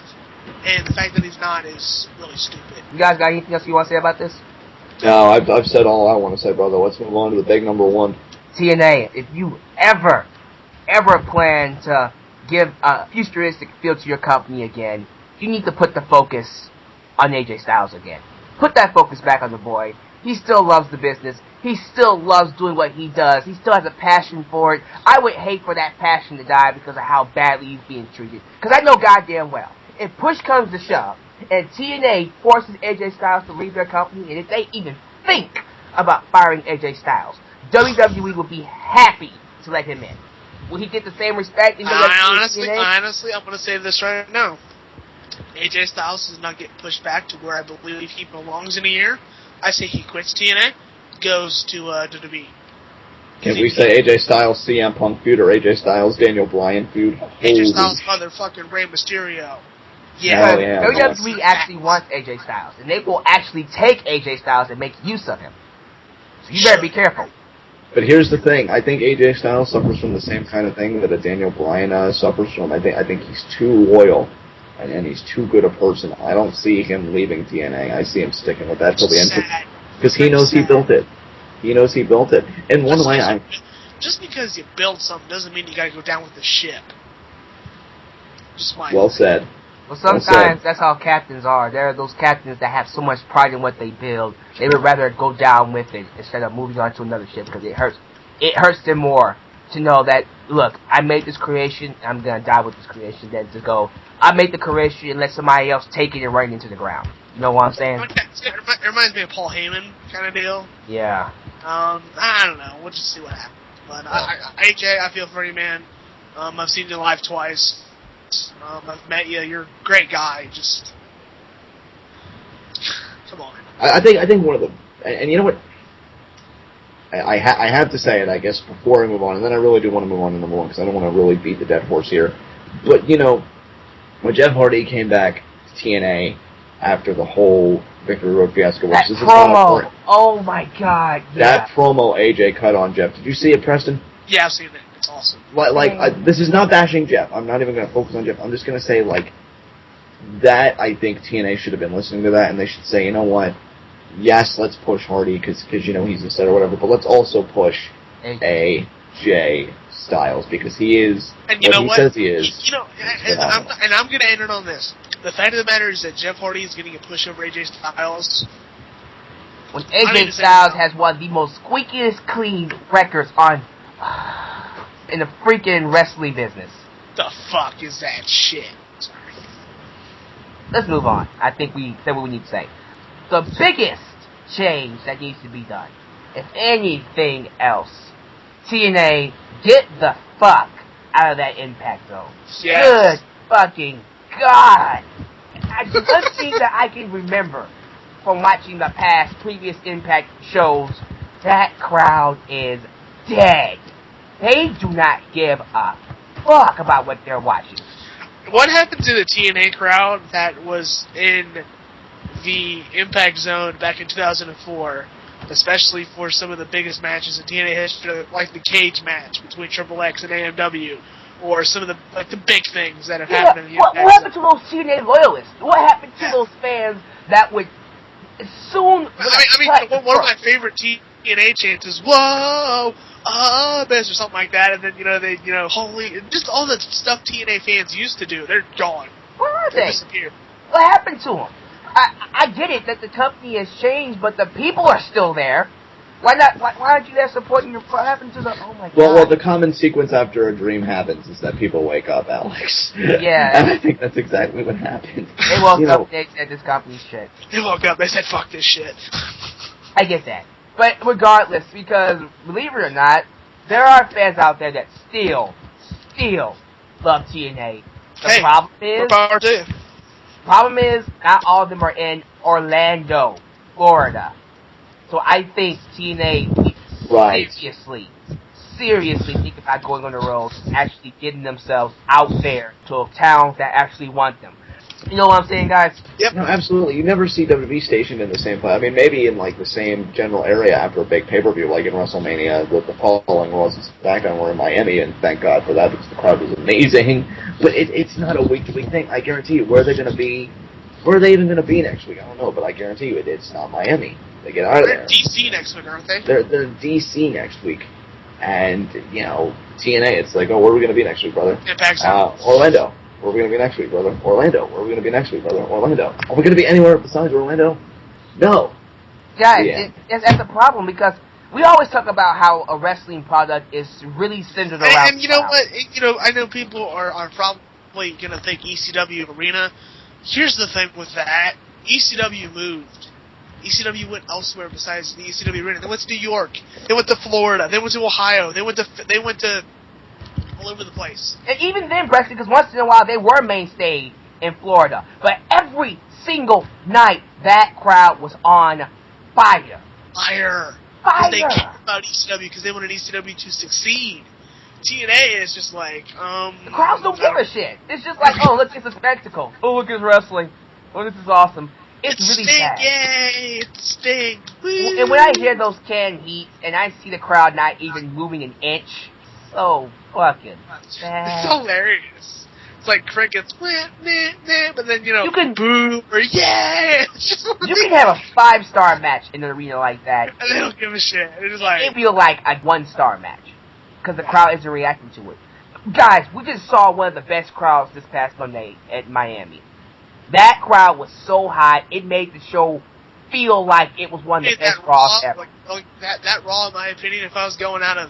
And the fact that he's not is really stupid. You guys got anything else you want to say about this? No, I've said all I want to say, brother. Let's move on to the big number one. TNA, if you ever plan to give a futuristic feel to your company again, you need to put the focus on AJ Styles again. Put that focus back on the boy. He still loves the business. He still loves doing what he does. He still has a passion for it. I would hate for that passion to die because of how badly he's being treated. Because I know goddamn well, if push comes to shove, and TNA forces AJ Styles to leave their company, and if they even think about firing AJ Styles, WWE would be happy to let him in. Will he get the same respect? Honestly, I'm going to say this right now. AJ Styles does not get pushed back to where I believe he belongs in a year. I say he quits TNA, goes to WWE. Can we say AJ Styles CM Punk feud or AJ Styles Daniel Bryan feud? AJ Styles motherfucking Rey Mysterio. Yeah, WWE actually wants AJ Styles, and they will actually take AJ Styles and make use of him. So you better be careful. But here's the thing. I think AJ Styles suffers from the same kind of thing that a Daniel Bryan suffers from. I think he's too loyal, and he's too good a person. I don't see him leaving TNA. I see him sticking with that till the end. Because he knows he built it. He knows he built it. And one way just because you build something doesn't mean you gotta go down with the ship. Just my well said. Well, sometimes that's how captains are. There are those captains that have so much pride in what they build, they would rather go down with it instead of moving on to another ship because it hurts. It hurts them more to know that, look, I made this creation, I'm gonna die with this creation, than to go, I made the creation and let somebody else take it and run it into the ground. You know what I'm saying? It reminds me of Paul Heyman kind of deal. Yeah. I don't know. We'll just see what happens. But AJ, I feel for you, man. I've seen you live twice. I've met you. You're a great guy. Just come on. I think one of the, and you know what, I have to say it, I guess, before I move on, and then I really do want to move on to number one because I don't want to really beat the dead horse here. But you know, when Jeff Hardy came back to TNA after the whole Victory Road fiasco, which that promo, oh my god, yeah. That promo AJ cut on Jeff. Did you see it, Preston? Yeah, I've seen it. It's awesome. This is not bashing Jeff. I'm not even going to focus on Jeff. I'm just going to say, that I think TNA should have been listening to that, and they should say, you know what? Yes, let's push Hardy because you know he's a star or whatever, but let's also push AJ Styles because he is and you what know he what? says he is. You know, and I'm going to end it on this. The fact of the matter is that Jeff Hardy is getting a push over AJ Styles. When AJ Styles has one of the most squeakiest clean records on in the freaking wrestling business. The fuck is that shit? Sorry. Let's move on. I think we said what we need to say. The biggest change that needs to be done, if anything else, TNA, get the fuck out of that Impact Zone. Yes. Good fucking God. One thing that I can remember from watching the previous Impact shows, that crowd is dead. They do not give a fuck about what they're watching. What happened to the TNA crowd that was in the Impact Zone back in 2004, especially for some of the biggest matches in TNA history, like the cage match between Triple X and AMW, or some of the big things that have happened in the Impact Zone? What happened to those TNA loyalists? What happened to those fans that would soon... one of my favorite TNA chants is, whoa, Abyss, or something like that, and then, holy, just all the stuff TNA fans used to do, they're gone. Where are they? Disappeared. What happened to them? I get it that the company has changed, but the people are still there. Why not? Why aren't you there supporting your? What happened to the? Oh my god! Well, the common sequence after a dream happens is that people wake up, Alex. Yeah. And I think that's exactly what happened. They woke up. They said this company's shit. They woke up. They said, "Fuck this shit." I get that, but regardless, because believe it or not, there are fans out there that still love TNA. The problem is, not all of them are in Orlando, Florida. So I think TNA seriously think about going on the road, actually getting themselves out there to towns that actually want them. You know what I'm saying, guys? Yep. No, absolutely. You never see WWE stationed in the same place. I mean, maybe in the same general area after a big pay-per-view, like in WrestleMania, with the following Raws and SmackDown were in Miami, and thank God for that because the crowd was amazing. But it's not a week-to-week thing. I guarantee you, where are they going to be? Where are they even going to be next week? I don't know, but I guarantee you, it's not Miami. They get out of there. They're DC next week, aren't they? They're DC next week, and TNA. It's like, oh, where are we going to be next week, brother? Orlando. Where are we going to be next week, brother? Orlando. Where are we going to be next week, brother? Orlando. Are we going to be anywhere besides Orlando? No. Guys, that's the problem because we always talk about how a wrestling product is really centered around. And you know what? I know people are probably going to think ECW Arena. Here's the thing with that: ECW moved. ECW went elsewhere besides the ECW Arena. They went to New York. They went to Florida. They went to Ohio. They went to all over the place. And even then, Preston, because once in a while they were mainstay in Florida. But every single night, that crowd was on fire. Fire. They cared about ECW because they wanted ECW to succeed. TNA is just like, the crowds don't give a shit. It's just like, oh, look, it's a spectacle. Oh, look, it's wrestling. Oh, this is awesome. It's really Sting, sad. Yay, it's Sting. Woo. And when I hear those canned heats and I see the crowd not even moving an inch, so fucking sad. It's hilarious. like crickets, meh, meh, meh, but then, you can, boo, or yeah! You can have a 5-star match in an arena like that. And they don't give a shit. It's just like... It'd be like a 1-star match. Because the crowd isn't reacting to it. Guys, we just saw one of the best crowds this past Monday at Miami. That crowd was so hot, it made the show feel like it was one of the best Raws ever. That Raw, in my opinion, if I was going out of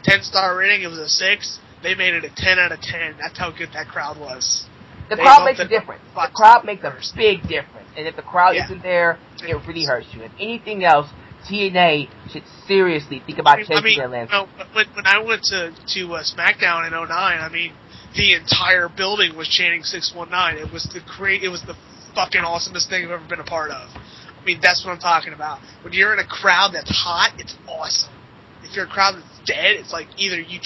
10-star rating, it was a 6. They made it a 10 out of 10. That's how good that crowd was. The crowd makes a difference. The crowd makes a big difference. And if the crowd isn't there, it really hurts you. If anything else, TNA should seriously think about changing their landscape. When I went to SmackDown in 2009, the entire building was chanting 619. It was the fucking awesomest thing I've ever been a part of. That's what I'm talking about. When you're in a crowd that's hot, it's awesome. If you're a crowd that's dead, it's like either you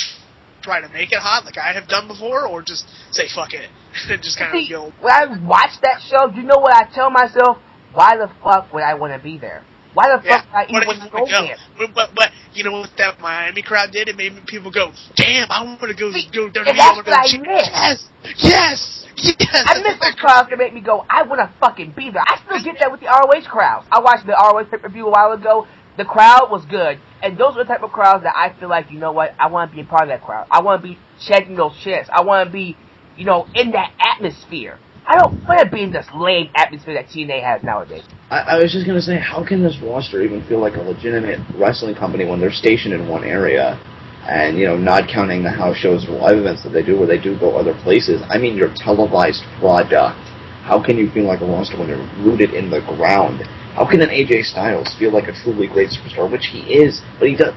try to make it hot, like I have done before, or just say fuck it and just kind of go. When I watch that show, you know what I tell myself? Why the fuck would I want to be there? Why the fuck would I even want to go there? But you know what that Miami crowd did? It made people go, damn, I want to go WWE. And that's what I miss. Yes. I miss those crowds that make me go, I want to fucking be there. I still get that with the ROH crowds. I watched the ROH pay-per-view a while ago. The crowd was good. And those are the type of crowds that I feel like, you know what, I want to be a part of that crowd. I want to be checking those chants. I want to be, in that atmosphere. I don't want to be in this lame atmosphere that TNA has nowadays. I was just going to say, how can this roster even feel like a legitimate wrestling company when they're stationed in one area? And, not counting the house shows or live events that they do where they do go other places. Your televised product. How can you feel like a roster when you're rooted in the ground? How can an AJ Styles feel like a truly great superstar, which he is, but he does...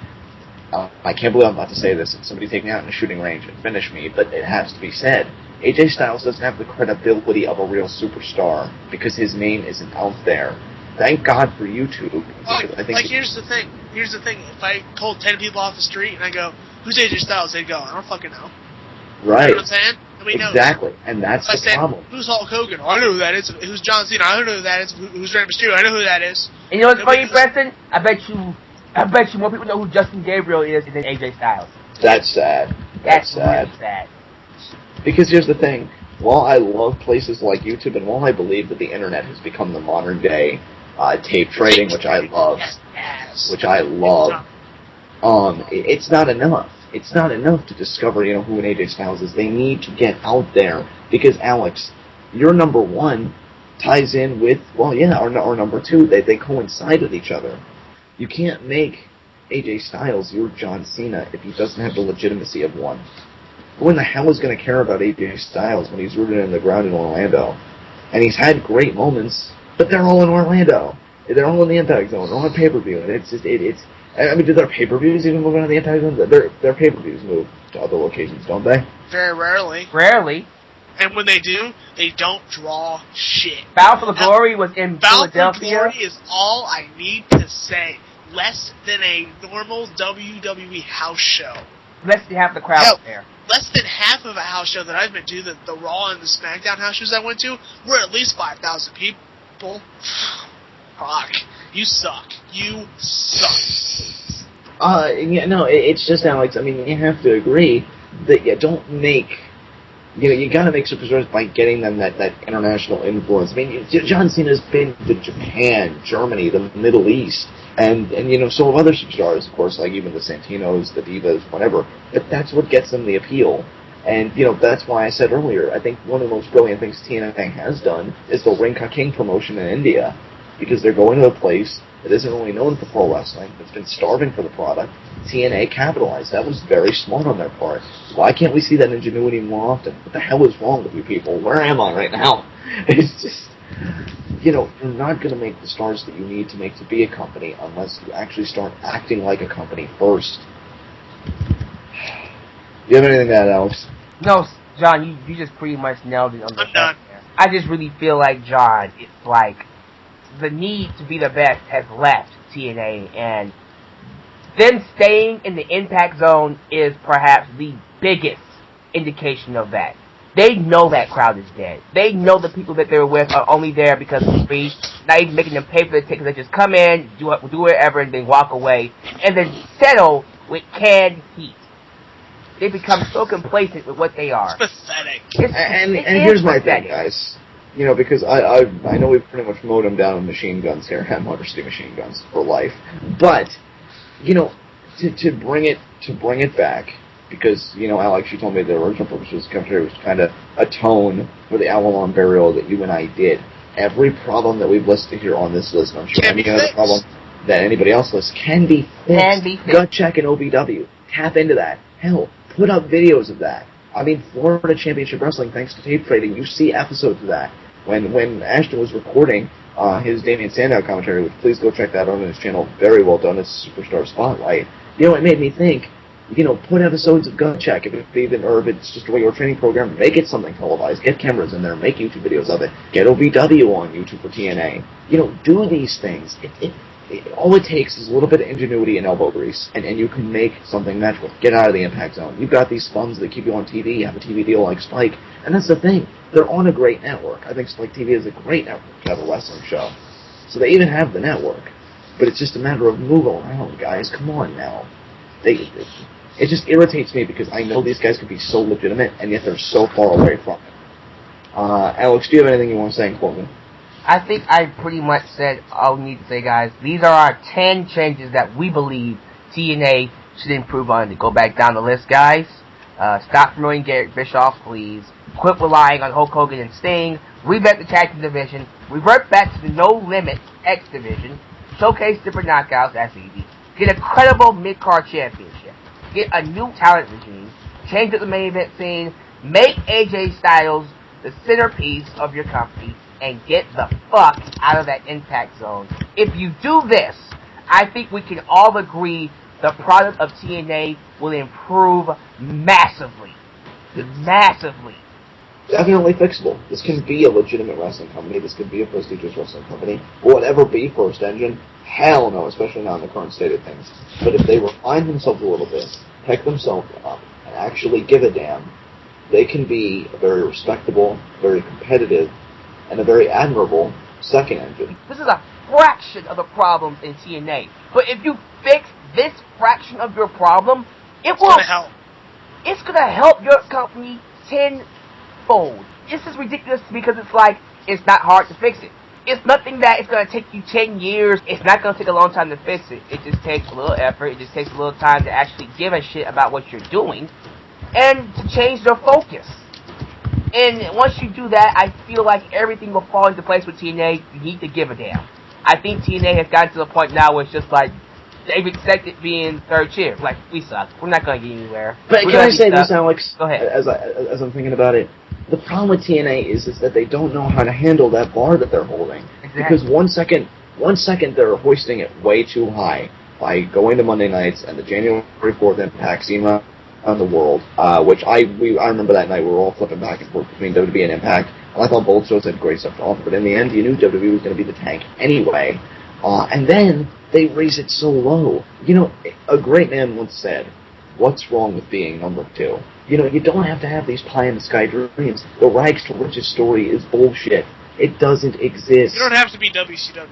I can't believe I'm about to say this, and somebody take me out in a shooting range and finish me, but it has to be said. AJ Styles doesn't have the credibility of a real superstar because his name isn't out there. Thank God for YouTube. Here's the thing. If I pulled 10 people off the street and I go, who's AJ Styles? They'd go, I don't fucking know. Right. You know what I'm saying? Exactly. And that's the problem. Who's Hulk Hogan? I know who that is. Who's John Cena? I don't know who that is. Who's Rey Mysterio? I know who that is. And you know what's funny, Preston? I bet you more people know who Justin Gabriel is than AJ Styles. That's sad. That's really sad. Because here's the thing. While I love places like YouTube, and while I believe that the internet has become the modern day tape trading, which I love, it's not enough. It's not enough to discover, who an AJ Styles is. They need to get out there. Because, Alex, your number one ties in with, our number two. They coincide with each other. You can't make AJ Styles your John Cena if he doesn't have the legitimacy of one. Who in the hell is going to care about AJ Styles when he's rooted in the ground in Orlando? And he's had great moments, but they're all in Orlando. They're all in the Impact Zone. They're all on pay-per-view. And do their pay-per-views even move out of the Impact Zone? Their pay-per-views move to other locations, don't they? Very rarely. Rarely. And when they do, they don't draw shit. Battle for the Glory was in Philadelphia. Battle for the Glory is all I need to say. Less than a normal WWE house show. Less than half the crowd there. Less than half of a house show that I've been to, the Raw and the SmackDown house shows I went to, were at least 5,000 people. Fuck. You suck. You suck. It's just, Alex, you have to agree that you don't make... you gotta make superstars by getting them that international influence. John Cena's been to Japan, Germany, the Middle East, and so have other superstars, of course, like even the Santinos, the Divas, whatever. But that's what gets them the appeal. And, that's why I said earlier, I think one of the most brilliant things TNA has done is the Ring Ka King promotion in India. Because they're going to a place that isn't really known for pro wrestling, that's been starving for the product. TNA capitalized. That was very smart on their part. Why can't we see that ingenuity more often? What the hell is wrong with you people? Where am I right now? It's just, you're not going to make the stars that you need to make to be a company unless you actually start acting like a company first. Do you have anything to add, Alex? No, John, you just pretty much nailed it on the I'm done. I just really feel like, John, it's like the need to be the best has left TNA, and them staying in the Impact Zone is perhaps the biggest indication of that. They know that crowd is dead. They know the people that they're with are only there because of free, not even making them pay for the tickets. They just come in, do whatever, and then walk away, and then settle with canned heat. they become so complacent with what they are. It's pathetic. And here's my thing, guys. You know, because I know we've pretty much mowed them down with machine guns here, Motor City machine guns for life. But, you know, to bring it back, because, you know, Alex, you told me the original purpose was kind of atone for the Avalon burial that you and I did. Every problem that we've listed here on this list, I'm sure any other problem that anybody else lists, can be fixed. Gut check and OVW. Tap into that. Hell, put up videos of that. I mean, Florida Championship Wrestling, thanks to tape trading, you see episodes of that. When Ashton was recording his Damian Sandow commentary, which please go check that out on his channel, very well done, it's Superstar Spotlight. You know, it made me think, you know, put episodes of Gut Check, if it's just a regular training program, make it something televised, get cameras in there, make YouTube videos of it, get OVW on YouTube for TNA. You know, do these things. All it takes is a little bit of ingenuity and elbow grease, and you can make something magical. Get out of the impact zone. You've got these funds that keep you on TV. You have a TV deal like Spike, and that's the thing. They're on a great network. I think Spike TV is a great network to have a wrestling show. So they even have the network. But it's just a matter of move around, guys. Come on now. It just irritates me because I know these guys can be so legitimate, and yet they're so far away from it. Alex, do you have anything you want to say in closing? I think I pretty much said all we need to say, guys. These are our 10 changes that we believe TNA should improve on. To go back down the list, guys. Stop promoting Garrett Bischoff, please. Quit relying on Hulk Hogan and Sting. Revamp the tag team division. Revert back to the No Limit X division. Showcase different knockouts. That's easy. Get a credible mid-card championship. Get a new talent regime. Change up the main event scene. Make AJ Styles the centerpiece of your company. And get the fuck out of that impact zone. If you do this, I think we can all agree the product of TNA will improve massively. Massively. Definitely fixable. This can be a legitimate wrestling company. This can be a prestigious wrestling company. Will it ever be First Engine? Hell no, especially not in the current state of things. But if they refine themselves a little bit, pick themselves up, and actually give a damn, they can be a very respectable, very competitive, and a very admirable second engine. This is a fraction of the problems in TNA. But if you fix this fraction of your problem, it's going to help. It's going to help your company tenfold. This is ridiculous because it's like, it's not hard to fix it. It's nothing that it's going to take you 10 years. It's not going to take a long time to fix it. It just takes a little effort. It just takes a little time to actually give a shit about what you're doing and to change their focus. And once you do that, I feel like everything will fall into place with TNA. You need to give a damn. I think TNA has gotten to the point now where it's just like, they've accepted being third chair. Like, we suck. We're not going to get anywhere. But can I say this, Alex? Go ahead. As I'm thinking about it, the problem with TNA is that they don't know how to handle that bar that they're holding. Exactly. Because one second they're hoisting it way too high by going to Monday nights and the January 4th Impact SEMA on the world, which I remember that night we were all flipping back and forth between WWE and Impact, and I thought both shows had great stuff to offer, but in the end you knew WWE was going to be the tank anyway, and then they raise it so low. You know, a great man once said, what's wrong with being number 2? You know, you don't have to have these pie-in-the-sky dreams. The rags to riches story is bullshit. It doesn't exist. You don't have to be WCW.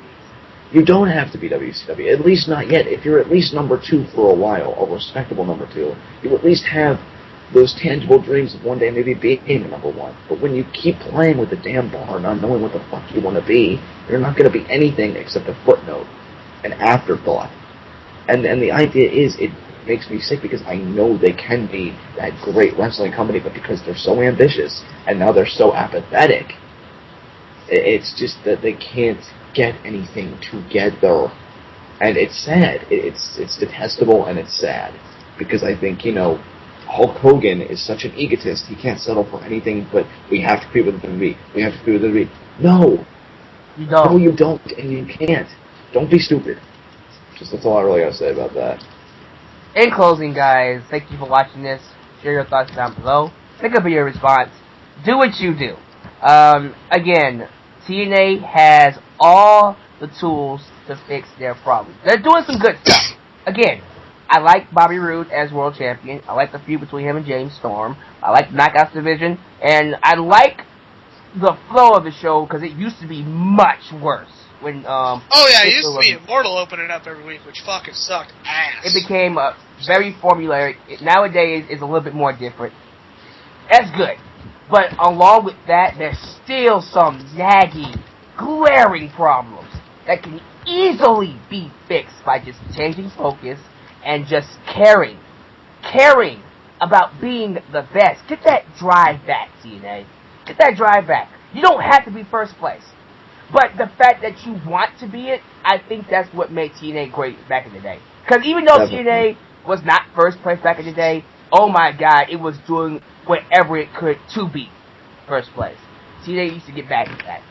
You don't have to be WCW, at least not yet. If you're at least number 2 for a while, a respectable number 2, you at least have those tangible dreams of one day maybe being number 1. But when you keep playing with the damn bar, not knowing what the fuck you want to be, you're not going to be anything except a footnote, an afterthought. And the idea is, it makes me sick because I know they can be that great wrestling company, but because they're so ambitious, and now they're so apathetic, it's just that they can't get anything together, and it's sad. It's detestable, and it's sad because I think, you know, Hulk Hogan is such an egotist. He can't settle for anything but we have to compete with the WWE. We have to compete with the WWE. No, you don't. No, you don't, and you can't. Don't be stupid. That's all I really got to say about that. In closing, guys, thank you for watching this. Share your thoughts down below. Think about your response. Do what you do. Again, TNA has all the tools to fix their problems. They're doing some good stuff. Again, I like Bobby Roode as world champion. I like the feud between him and James Storm. I like the Knockouts division. And I like the flow of the show because it used to be much worse. when Oh yeah, it used to be was- Immortal opening up every week, which fucking sucked ass. it became very formulaic. Nowadays, it's a little bit more different. That's good. But along with that, there's still some nagging, glaring problems that can easily be fixed by just changing focus and just caring about being the best. Get that drive back, TNA. Get that drive back. You don't have to be first place. But the fact that you want to be it, I think that's what made TNA great back in the day. Because even though TNA was not first place back in the day, oh my god, it was doing whatever it could to be first place. TNA used to get back at that.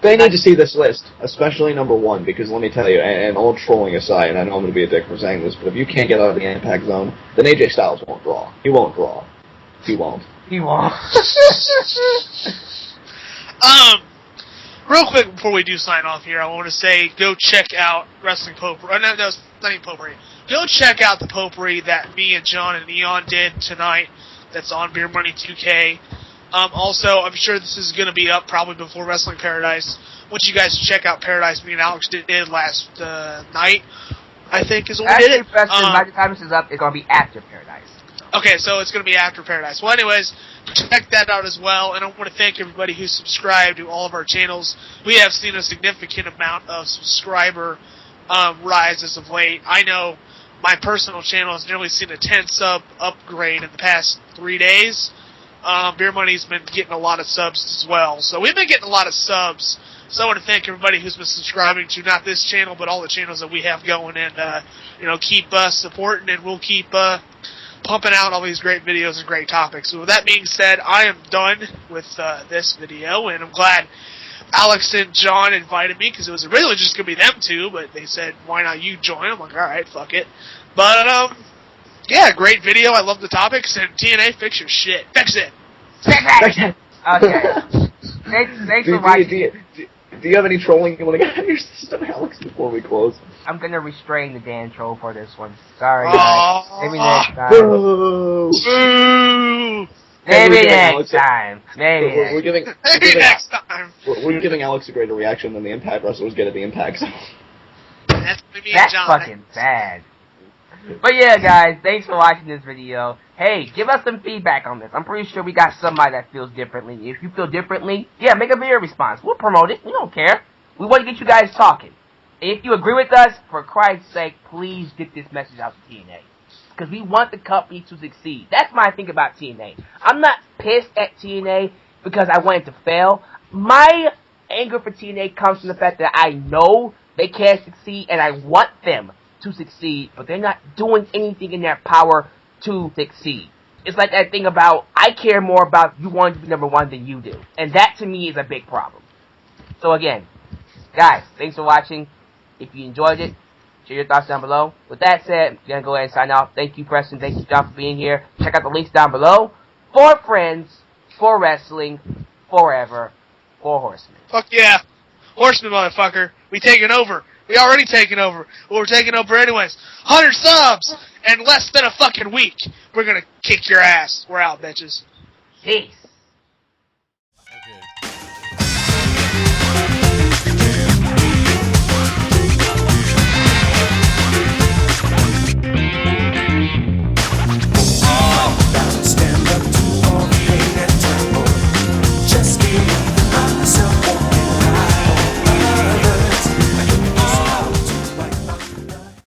They need to see this list, especially number 1, because let me tell you, and all trolling aside, and I know I'm going to be a dick for saying this, but if you can't get out of the impact zone, then AJ Styles won't draw. He won't draw. He won't. He won't. Real quick before we do sign off here, I want to say go check out Wrestling Potpourri. No, it's not even Potpourri. Go check out the Potpourri that me and John and Eon did tonight. That's on Beer Money 2K. Also, I'm sure this is going to be up probably before Wrestling Paradise. I want you guys to check out Paradise. Me and Alex did last night, I think is what we did. Preston, by the time this is up, it's going to be after Paradise. Okay, so it's going to be after Paradise. Well, anyways, check that out as well. And I want to thank everybody who's subscribed to all of our channels. We have seen a significant amount of subscriber rise as of late. I know my personal channel has nearly seen a 10 sub upgrade in the past 3 days. Beer Money's been getting a lot of subs as well. So we've been getting a lot of subs. So I want to thank everybody who's been subscribing to not this channel, but all the channels that we have going. And, keep supporting, and we'll keep pumping out all these great videos and great topics. So with that being said, I am done with this video, and I'm glad Alex and John invited me, because it was originally just going to be them two, but they said, why not you join? I'm like, alright, fuck it. But, yeah, great video. I love the topics, and TNA, fix your shit. Fix it. Okay. Thanks for watching. Do you have any trolling you want to get out of your system, Alex, before we close? I'm going to restrain the Dan troll for this one. Sorry, guys. Maybe next time. Boo! Boo! Maybe next time. We're giving next time. We're giving Alex a greater reaction than the Impact wrestlers get at the Impact Zone. That's John. Fucking sad. But yeah, guys, thanks for watching this video. Hey, give us some feedback on this. I'm pretty sure we got somebody that feels differently. If you feel differently, yeah, make a video response. We'll promote it. We don't care. We want to get you guys talking. If you agree with us, for Christ's sake, please get this message out to TNA. Because we want the company to succeed. That's my thing about TNA. I'm not pissed at TNA because I want it to fail. My anger for TNA comes from the fact that I know they can't succeed, and I want them to succeed, but they're not doing anything in their power to succeed. It's like that thing about, I care more about you wanting to be number 1 than you do. And that, to me, is a big problem. So again, guys, thanks for watching. If you enjoyed it, share your thoughts down below. With that said, I'm going to go ahead and sign off. Thank you, Preston. Thank you, John, for being here. Check out the links down below. For friends, for wrestling, forever, for Horsemen. Fuck yeah. Horseman, motherfucker. We taking over. We already taking over. Well, we're taking over anyways. 100 subs in less than a fucking week. We're gonna kick your ass. We're out, bitches. Peace.